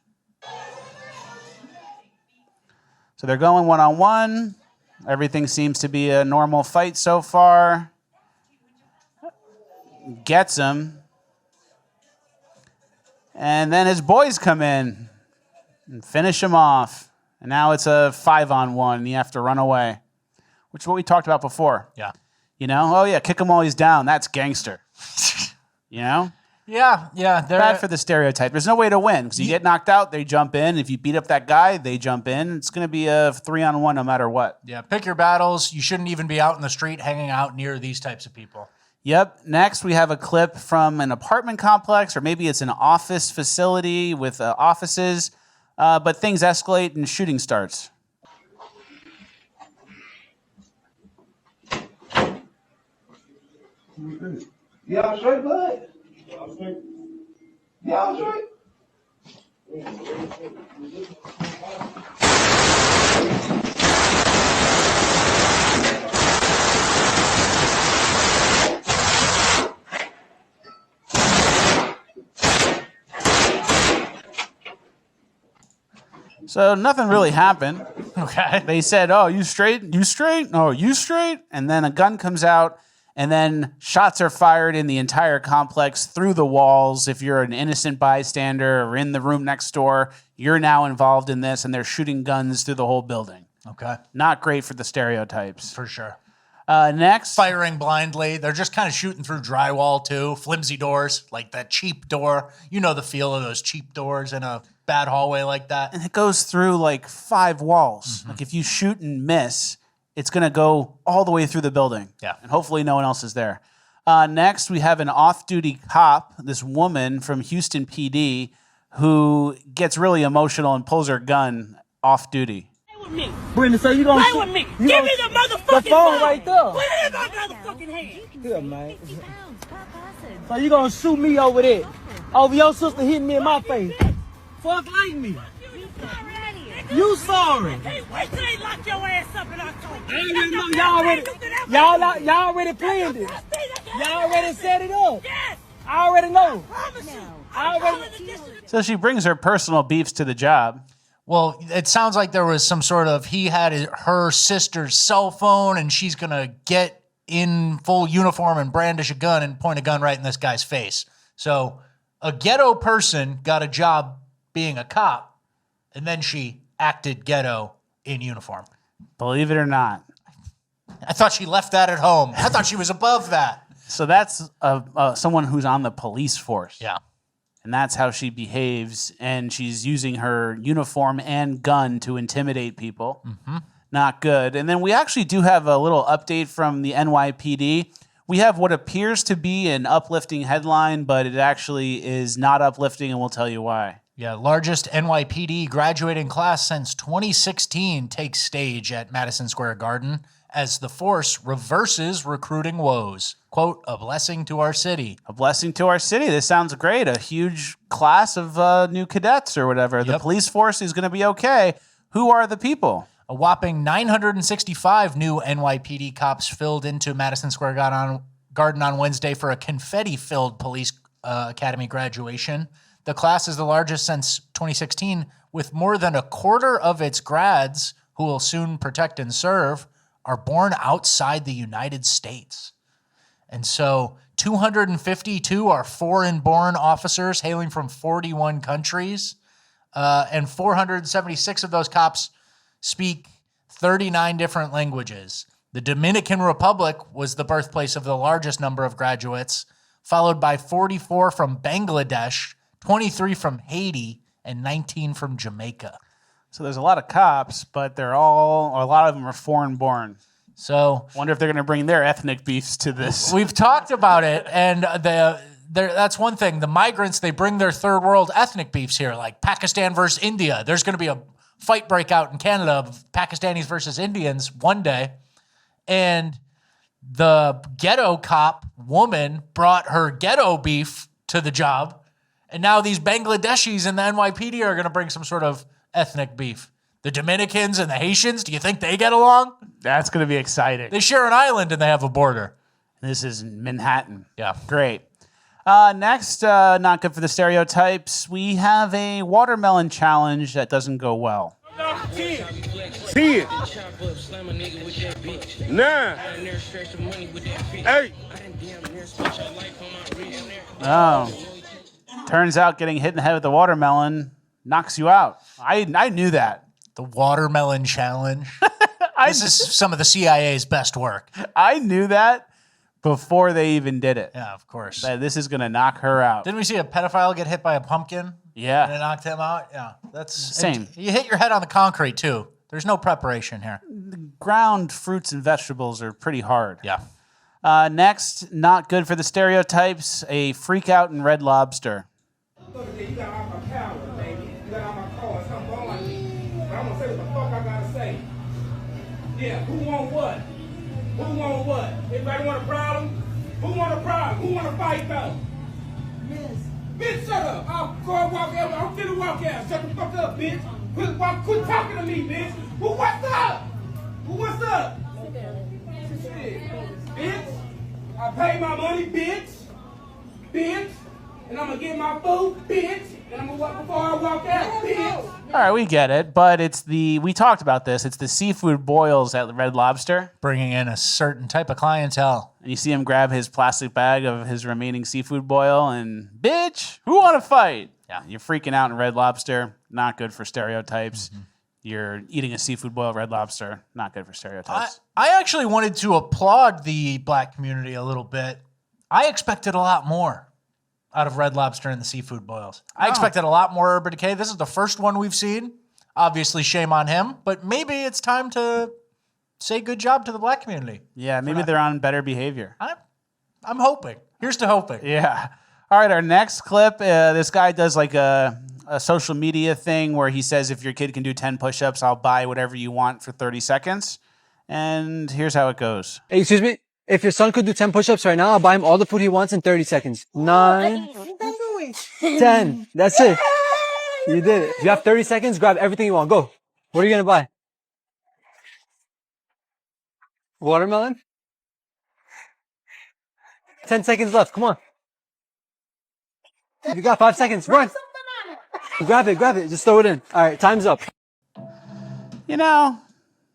So they're going one-on-one. Everything seems to be a normal fight so far. Gets him. And then his boys come in and finish him off. And now it's a 5-on-1 and you have to run away, which is what we talked about before. Yeah. You know? Oh, yeah, kick him while he's down. That's gangster. You know? Yeah. Bad for the stereotype. There's no way to win because you get knocked out, they jump in. If you beat up that guy, they jump in. It's going to be a 3-on-1 no matter what. Yeah. Pick your battles. You shouldn't even be out in the street hanging out near these types of people. Yep. Next, we have a clip from an apartment complex, or maybe it's an office facility with offices, but things escalate and shooting starts. Y'all straight, bud? Y'all straight? Y'all straight? So nothing really happened. Okay. They said, oh, you straight? You straight? Oh, you straight? And then a gun comes out, and then shots are fired in the entire complex through the walls. If you're an innocent bystander or in the room next door, you're now involved in this, and they're shooting guns through the whole building. Okay. Not great for the stereotypes. For sure. Next. Firing blindly. They're just kind of shooting through drywall, too. Flimsy doors, like that cheap door. You know the feel of those cheap doors in a bad hallway like that. And it goes through like 5 walls. Like if you shoot and miss, it's going to go all the way through the building. Yeah. And hopefully no one else is there. Next, we have an off-duty cop, this woman from Houston PD, who gets really emotional and pulls her gun off-duty. Brenda, so you gonna Play with me. Give me the motherfucking the phone right there. Put it in my motherfucking hand. Here, man. So you gonna shoot me over there? Over your sister hitting me in my face? Fuck like me. You sorry. Hey, wait till they lock your ass up in October. I already know y'all already planned it. Y'all already set it up. Yes. I already know. So she brings her personal beefs to the job. Well, it sounds like there was some sort of, he had her sister's cell phone and she's going to get in full uniform and brandish a gun and point a gun right in this guy's face. So a ghetto person got a job being a cop and then she acted ghetto in uniform. Believe it or not. I thought she left that at home. I thought she was above that. So that's someone who's on the police force. Yeah. And that's how she behaves. And she's using her uniform and gun to intimidate people. Mm-hmm. Not good. And then we actually do have a little update from the NYPD. We have what appears to be an uplifting headline, but it actually is not uplifting, and we'll tell you why. Yeah, largest NYPD graduating class since 2016 takes stage at Madison Square Garden as the force reverses recruiting woes. Quote, a blessing to our city. A blessing to our city. This sounds great. A huge class of new cadets or whatever. Yep. The police force is going to be okay. Who are the people? A whopping 965 new NYPD cops filled into Madison Square Garden on Wednesday for a confetti-filled police academy graduation. The class is the largest since 2016, with more than a quarter of its grads, who will soon protect and serve, are born outside the United States. And so 252 are foreign-born officers hailing from 41 countries, and 476 of those cops speak 39 different languages. The Dominican Republic was the birthplace of the largest number of graduates, followed by 44 from Bangladesh, 23 from Haiti, and 19 from Jamaica. So there's a lot of cops, but a lot of them are foreign born. So wonder if they're going to bring their ethnic beefs to this. We've talked about it, and that's one thing. The migrants, they bring their third world ethnic beefs here, like Pakistan versus India. There's going to be a fight break out in Canada of Pakistanis versus Indians one day. And the ghetto cop woman brought her ghetto beef to the job. And now these Bangladeshis in the NYPD are going to bring some sort of ethnic beef. The Dominicans and the Haitians, do you think they get along? That's going to be exciting. They share an island and they have a border. This is Manhattan. Yeah. Great. Next, not good for the stereotypes, we have a watermelon challenge that doesn't go well. 10. 9. 8. Oh. Turns out getting hit in the head with a watermelon knocks you out. I knew that. The watermelon challenge. This is some of the CIA's best work. I knew that before they even did it. Yeah, of course. That this is going to knock her out. Didn't we see a pedophile get hit by a pumpkin? Yeah. And it knocked him out? Yeah. That's same. You hit your head on the concrete, too. There's no preparation here. Ground fruits and vegetables are pretty hard. Yeah. Next, not good for the stereotypes, a freak out in Red Lobster. You got all my power, baby. You got all my cards. I'm going like me. But I'm going to say what the fuck I got to say. Yeah, who want what? Who want what? Everybody want a problem? Who want a problem? Who want to fight though? Bitch, shut up. I'll go walk out. I'm finna walk out. Shut the fuck up, bitch. Quit talking to me, bitch. Well, what's up? Well, what's up? Shit. Bitch, I pay my money, bitch. Bitch. And I'm going to get my food, bitch. And I'm going to walk before I walk out, bitch. All right, we get it, but we talked about this. It's the seafood boils at Red Lobster. Bringing in a certain type of clientele. And you see him grab his plastic bag of his remaining seafood boil and, bitch, who want to fight? Yeah, you're freaking out in Red Lobster. Not good for stereotypes. Mm-hmm. You're eating a seafood boil at Red Lobster. Not good for stereotypes. I actually wanted to applaud the black community a little bit. I expected a lot more out of Red Lobster and the seafood boils. I expected a lot more Urban Decay. This is the first one we've seen. Obviously, shame on him, but maybe it's time to say good job to the black community. Yeah, maybe they're on better behavior. I'm hoping. Here's to hoping. Yeah. All right, our next clip, this guy does like a social media thing where he says, if your kid can do 10 push-ups, I'll buy whatever you want for 30 seconds. And here's how it goes. Hey, excuse me. If your son could do 10 push-ups right now, I'll buy him all the food he wants in 30 seconds. 9, 10. That's it. You did it. If you have 30 seconds, grab everything you want. Go. What are you going to buy? Watermelon? 10 seconds left. Come on. You got 5 seconds. Run. Grab it. Just throw it in. All right, time's up. You know,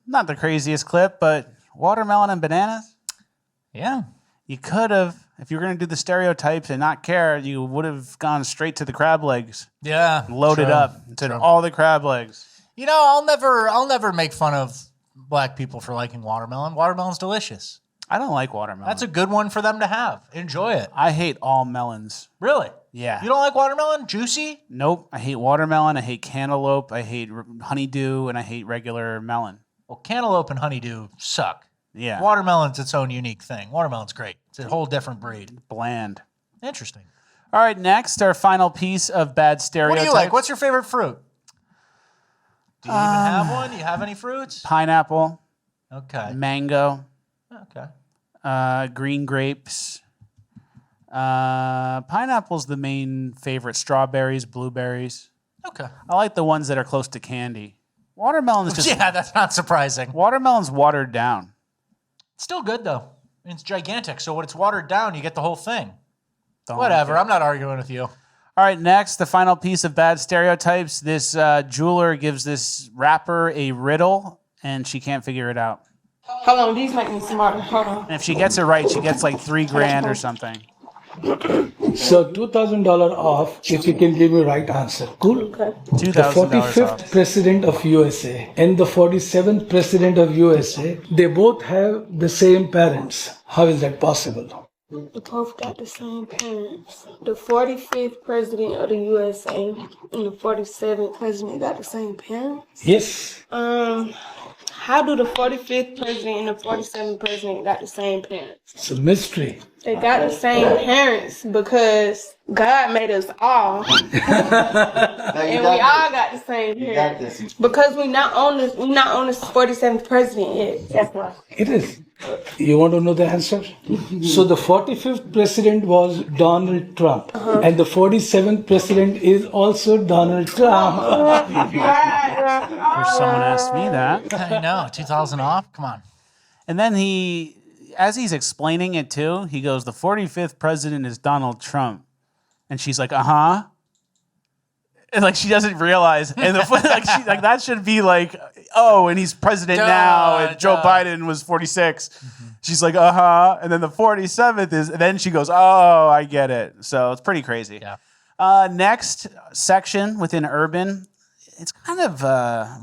not the craziest clip, but watermelon and bananas? Yeah. You could have, if you were going to do the stereotypes and not care, you would have gone straight to the crab legs. Yeah. Loaded up. Said all the crab legs. You know, I'll never make fun of black people for liking watermelon. Watermelon's delicious. I don't like watermelon. That's a good one for them to have. Enjoy it. I hate all melons. Really? Yeah. You don't like watermelon? Juicy? Nope. I hate watermelon. I hate cantaloupe. I hate honeydew, and I hate regular melon. Well, cantaloupe and honeydew suck. Yeah. Watermelon's its own unique thing. Watermelon's great. It's a whole different breed. Bland. Interesting. All right, next, our final piece of bad stereotypes. What do you like? What's your favorite fruit? Do you even have one? Do you have any fruits? Pineapple. Okay. Mango. Okay. Green grapes. Pineapple's the main favorite. Strawberries, blueberries. Okay. I like the ones that are close to candy. Watermelon's just... Yeah, that's not surprising. Watermelon's watered down. It's still good, though. It's gigantic, so when it's watered down, you get the whole thing. Don't Whatever, like it. I'm not arguing with you. All right, next, the final piece of bad stereotypes. This jeweler gives this rapper a riddle, and she can't figure it out. Hold on, these make me smarter. Hold on. And if she gets it right, she gets like $3,000 or something. So $2,000 off if you can give me right answer. Cool. Okay. The 45th off. president of USA and the 47th president of USA, they both have the same parents. How is that possible? They both got the same parents. The 45th president of the USA and the 47th president got the same parents? Yes. How do the 45th president and the 47th president got the same parents? It's a mystery. They got the same parents because God made us all. And we all got the same parents. Because we're not on the 47th president yet. That's why. It is. You want to know the answer? So the 45th president was Donald Trump. And the 47th president is also Donald Trump. Wish someone asked me that. I know, 2,000 off? Come on. And then as he's explaining it too, he goes, the 45th president is Donald Trump. And she's like, uh-huh. And like she doesn't realize. And that should be like, oh, and he's president now, and Joe Biden was 46. She's like, uh-huh. And then the 47th is, and then she goes, oh, I get it. So it's pretty crazy. Yeah. Next section within urban, it's kind of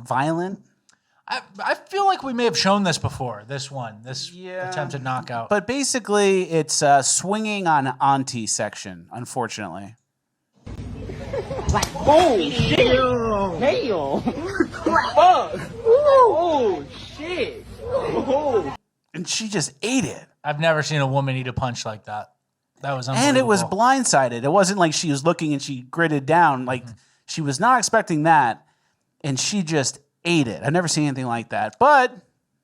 violent. I feel like we may have shown this before, this attempted knockout. But basically, it's swinging on auntie section, unfortunately. Oh, shit. Damn. Fuck. Oh, shit. Oh. And she just ate it. I've never seen a woman eat a punch like that. That was unbelievable. And it was blindsided. It wasn't like she was looking and she gritted down. Like, she was not expecting that, and she just ate it. I've never seen anything like that. But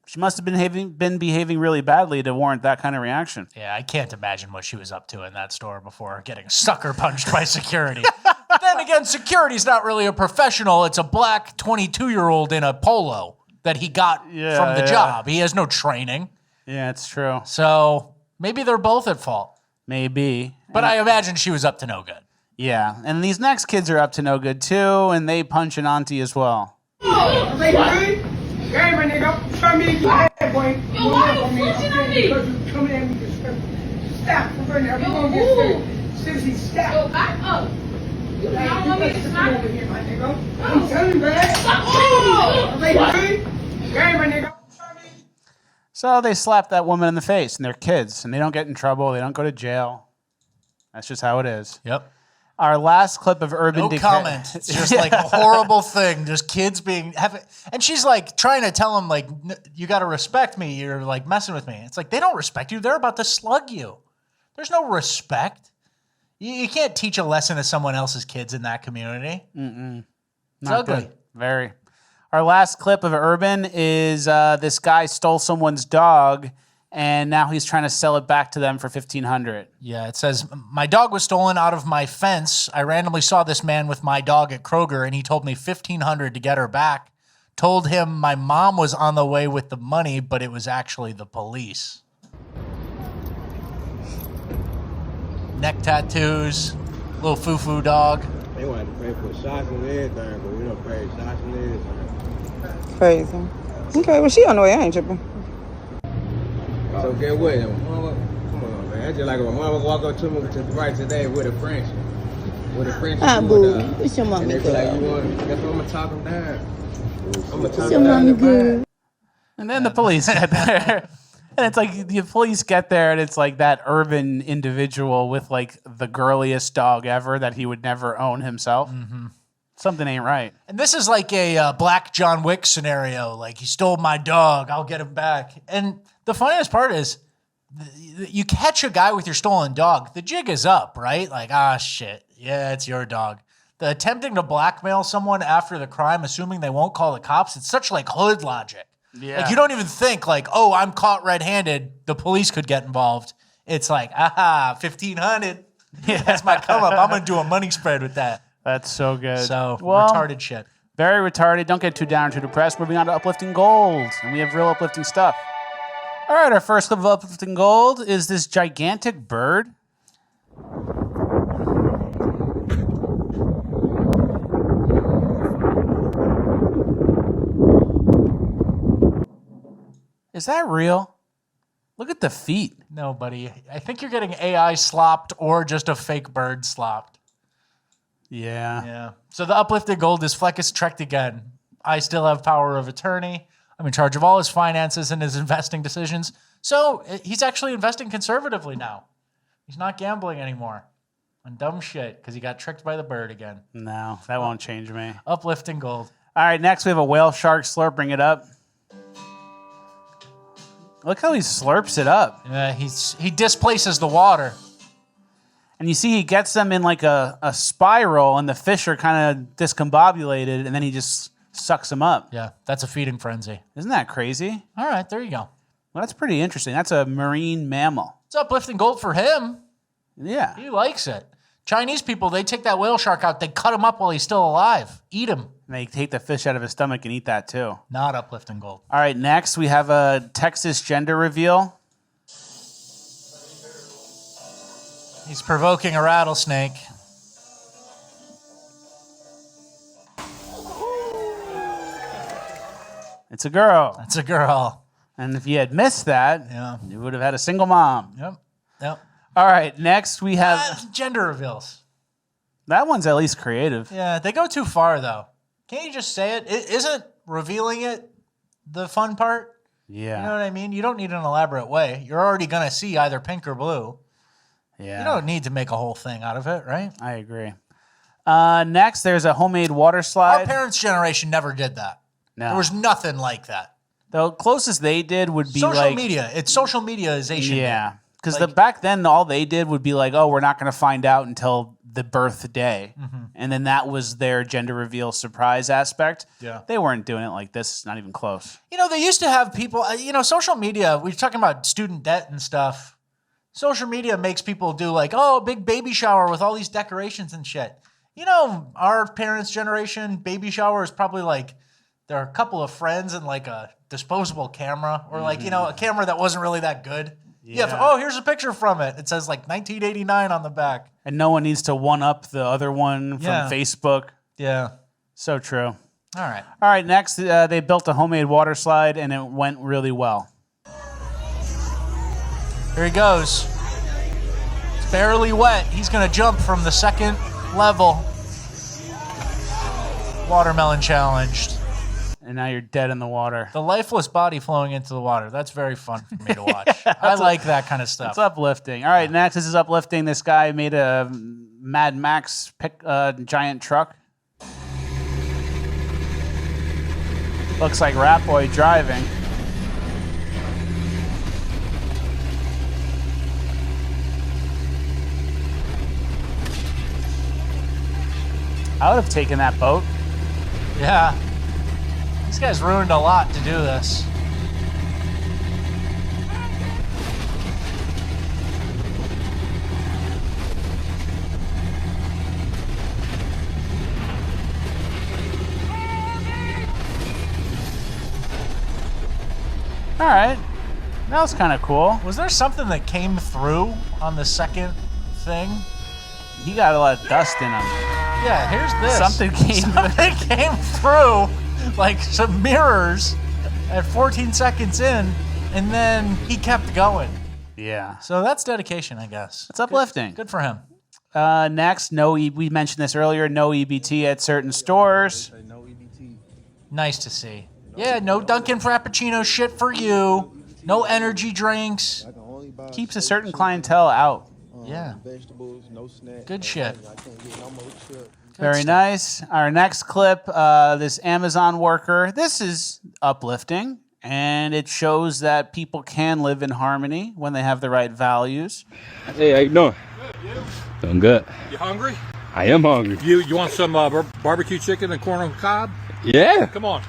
she must have been behaving really badly to warrant that kind of reaction. Yeah, I can't imagine what she was up to in that store before getting sucker punched by security. But then again, security's not really a professional. It's a black 22-year-old in a polo that he got from the job. He has no training. Yeah, it's true. So maybe they're both at fault. Maybe. But I imagine she was up to no good. Yeah, and these next kids are up to no good too, and they punch an auntie as well. Hey, my nigga, try me again, boy. Yo, why are you punching on me? Because you come in and you stop from right now. We're going to get seriously stop. Yo, back up. You don't want me to stop? Over here, my nigga. I'm telling you, man. Stop. Hey, my nigga. So they slap that woman in the face, and they're kids, and they don't get in trouble. They don't go to jail. That's just how it is. Yep. Our last clip of urban no decay. comment. It's just like a horrible thing. Just kids and she's like trying to tell him like, you got to respect me. You're like messing with me. It's like, they don't respect you. They're about to slug you. There's no respect. You can't teach a lesson to someone else's kids in that community. Mm-mm. It's ugly. Good. Very. Our last clip of urban is this guy stole someone's dog, and now he's trying to sell it back to them for $1,500. Yeah, it says, my dog was stolen out of my fence. I randomly saw this man with my dog at Kroger, and he told me $1,500 to get her back. Told him my mom was on the way with the money, but it was actually the police. Neck tattoos, little foo-foo dog. They wanted to pay for shots and everything, but we don't pay shots and everything. Crazy. Okay, well, she on the way. I ain't tripping. So get what? Come on, man. That's just like if a mama walk up to me to the right today with a French. With a French. Boo. What's your mommy and girl? Like, you want, guess what? I'm going to talk them down. I'm going to talk your them down. mommy girl? And then the police get there. And it's like the police get there, and it's like that urban individual with like the girliest dog ever that he would never own himself. Mm-hmm. Something ain't right. And this is like a Black John Wick scenario. Like, he stole my dog. I'll get him back. And the funniest part is you catch a guy with your stolen dog. The jig is up, right? Like, shit. Yeah, it's your dog. The attempting to blackmail someone after the crime, assuming they won't call the cops, it's such like hood logic. Yeah. Like, you don't even think like, oh, I'm caught red-handed. The police could get involved. It's like, $1,500. Yeah. That's my come up. I'm going to do a money spread with that. That's so good. So, well, retarded shit. Very retarded. Don't get too down or too depressed. Moving on to Uplifting Gold. And we have real uplifting stuff. All right, our first clip of Uplifting Gold is this gigantic bird. Is that real? Look at the feet. No, buddy. I think you're getting AI slopped or just a fake bird slopped. Yeah. Yeah. So the Uplifted Gold is Fleck is trekked again. I still have power of attorney. I'm in charge of all his finances and his investing decisions. So he's actually investing conservatively now. He's not gambling anymore on dumb shit because he got tricked by the bird again. No, that won't change me. Uplifting Gold. All right, next we have a whale shark slurping it up. Look how he slurps it up. Yeah, he displaces the water. And you see he gets them in like a spiral, and the fish are kind of discombobulated, and then he just sucks them up. Yeah, that's a feeding frenzy. Isn't that crazy? All right, there you go. Well, that's pretty interesting. That's a marine mammal. It's uplifting gold for him. Yeah. He likes it. Chinese people, they take that whale shark out, they cut him up while he's still alive. Eat him. And they take the fish out of his stomach and eat that too. Not uplifting gold. All right, next we have a Texas gender reveal. He's provoking a rattlesnake. It's a girl. It's a girl. And if you had missed that, you would have had a single mom. Yep. All right, next we have... Gender reveals. That one's at least creative. Yeah, they go too far, though. Can't you just say it? Isn't revealing it the fun part? Yeah. You know what I mean? You don't need an elaborate way. You're already going to see either pink or blue. Yeah. You don't need to make a whole thing out of it, right? I agree. Next, there's a homemade water slide. Our parents' generation never did that. No. There was nothing like that. The closest they did would be social like... media. It's social mediaization. Yeah. Because back then, all they did would be like, oh, we're not going to find out until the birthday. Mm-hmm. And then that was their gender reveal surprise aspect. Yeah. They weren't doing it like this. Not even close. You know, they used to have people, social media, we were talking about student debt and stuff. Social media makes people do like, oh, a big baby shower with all these decorations and shit. You know, our parents' generation, baby shower is probably like, there are a couple of friends and like a disposable camera or like, a camera that wasn't really that good. Yeah. Here's a picture from it. It says like 1989 on the back. And no one needs to one-up the other one from Facebook. Yeah. So true. All right. All right, next, they built a homemade water slide, and it went really well. Here he goes. It's barely wet. He's going to jump from the second level. Watermelon challenged. And now you're dead in the water. The lifeless body flowing into the water. That's very fun for me to watch. I like that kind of stuff. It's uplifting. All right, next, this is uplifting. This guy made a Mad Max giant truck. Looks like Rat Boy driving. I would have taken that boat. Yeah. These guys ruined a lot to do this. All right. That was kind of cool. Was there something that came through on the second thing? He got a lot of dust in him. Yeah, here's this. Something came through, like some mirrors at 14 seconds in, and then he kept going. Yeah. So that's dedication, I guess. It's uplifting. Good for him. Next, we mentioned this earlier, no EBT at certain stores. Nice to see. Yeah, no Dunkin' Frappuccino shit for you. No energy drinks. Keeps a certain clientele out. Yeah. Good shit. Very nice. Our next clip, this Amazon worker. This is uplifting, and it shows that people can live in harmony when they have the right values. Hey, how you doing? Doing good. You hungry? I am hungry. You want some barbecue chicken and corn on the cob? Yeah. Come on.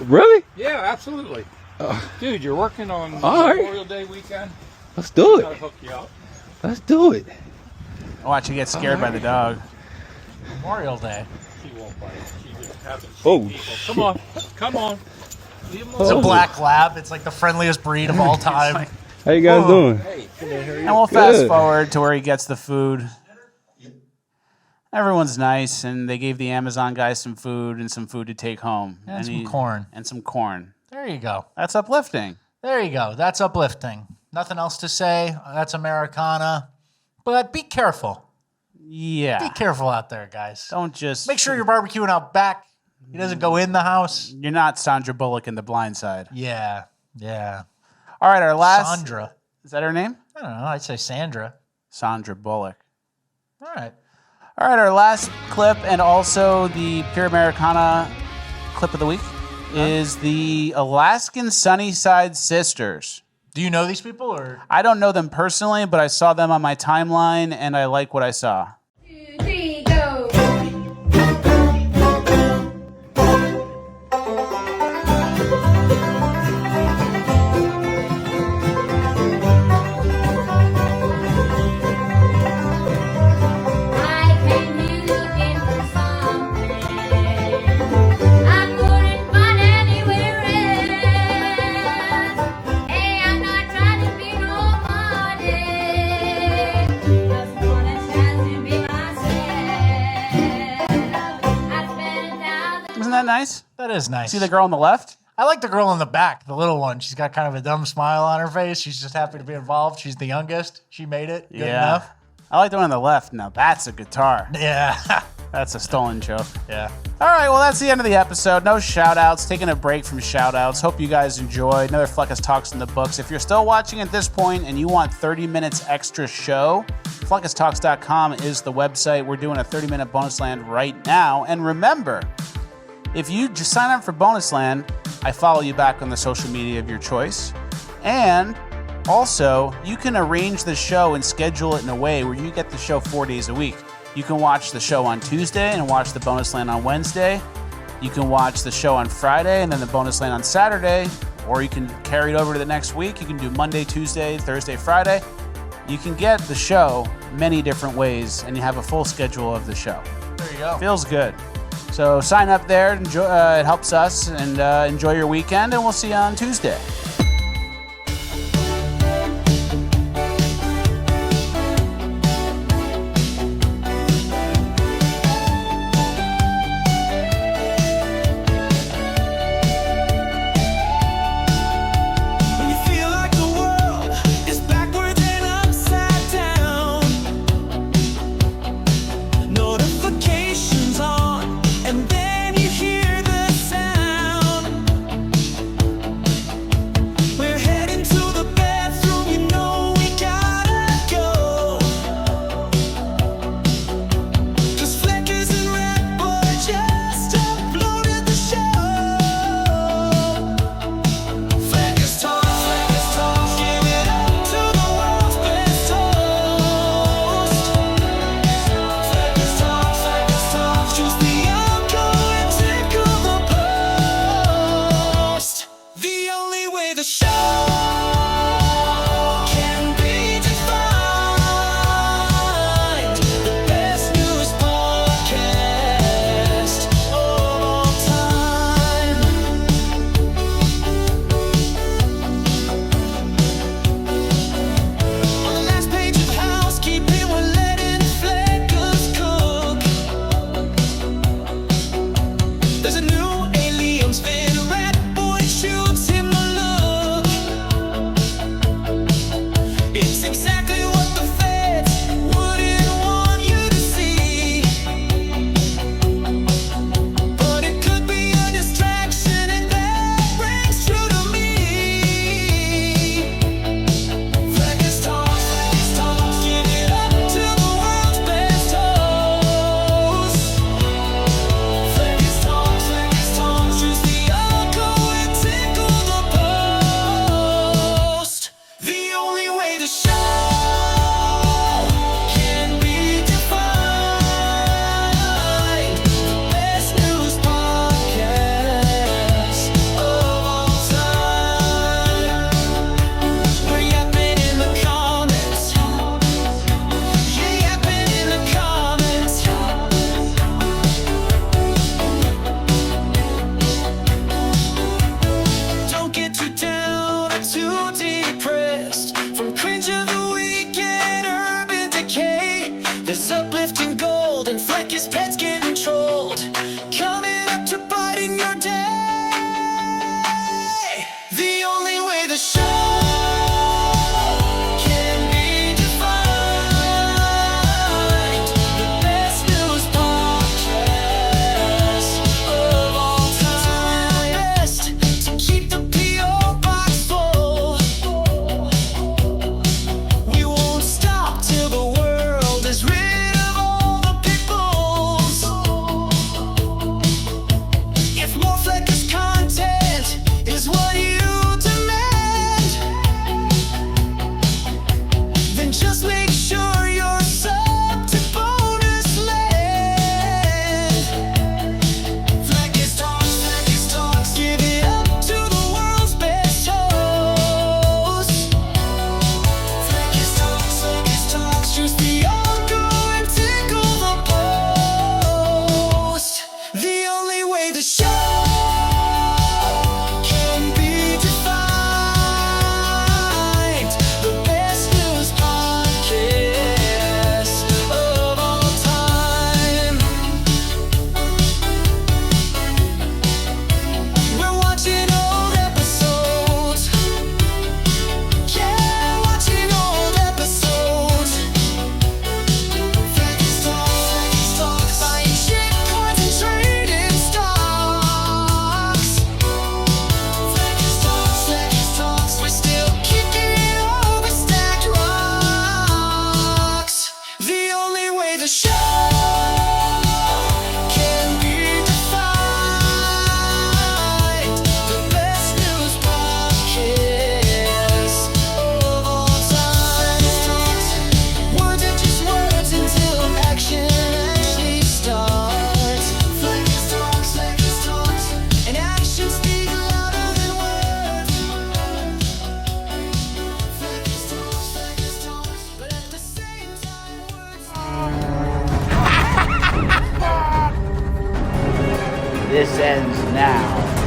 Really? Yeah, absolutely. Dude, you're working on all right. Memorial Day weekend? Let's do it. Gotta hook you up. Let's do it. Watch you get scared by the dog. Memorial Day. She won't bite. She just hasn't Oh, seen people. Come on. Come on. Leave him It's a alone. black lab. It's like the friendliest breed of all time. How you guys doing? And we'll fast forward to where he gets the food. Everyone's nice, and they gave the Amazon guy some food and some food to take home. And some corn. And some corn. There you go. That's uplifting. There you go. That's uplifting. Nothing else to say. That's Americana. But be careful. Yeah. Be careful out there, guys. Don't just... Make sure you're barbecuing out back. He doesn't go in the house. You're not Sandra Bullock in The Blind Side. Yeah. Yeah. All right, our last... Sandra. Is that her name? I don't know. I'd say Sandra. Sandra Bullock. All right. All right, our last clip and also the Pure Americana clip of the week is the Alaskan Sunnyside Sisters. Do you know these people? Or I don't know them personally, but I saw them on my timeline, and I like what I saw. 2, 3, go. Isn't that nice? That is nice. See the girl on the left? I like the girl in the back, the little one. She's got kind of a dumb smile on her face. She's just happy to be involved. She's the youngest. She made it. Good enough. I like the one on the left. Now that's a guitar. Yeah. That's a stolen joke. Yeah. All right, well, that's the end of the episode. No shout-outs. Taking a break from shout-outs. Hope you guys enjoyed. Another Fleckus Talks in the books. If you're still watching at this point and you want 30 minutes extra show, FleckusTalks.com is the website. We're doing a 30-minute bonus land right now. And remember, if you just sign up for Bonus Land, I follow you back on the social media of your choice. And also, you can arrange the show and schedule it in a way where you get the show 4 days a week. You can watch the show on Tuesday and watch the Bonus Land on Wednesday. You can watch the show on Friday and then the Bonus Land on Saturday. Or you can carry it over to the next week. You can do Monday, Tuesday, Thursday, Friday. You can get the show many different ways, and you have a full schedule of the show. There you go. Feels good. So sign up there. Enjoy, it helps us. And enjoy your weekend, and we'll see you on Tuesday. This ends now.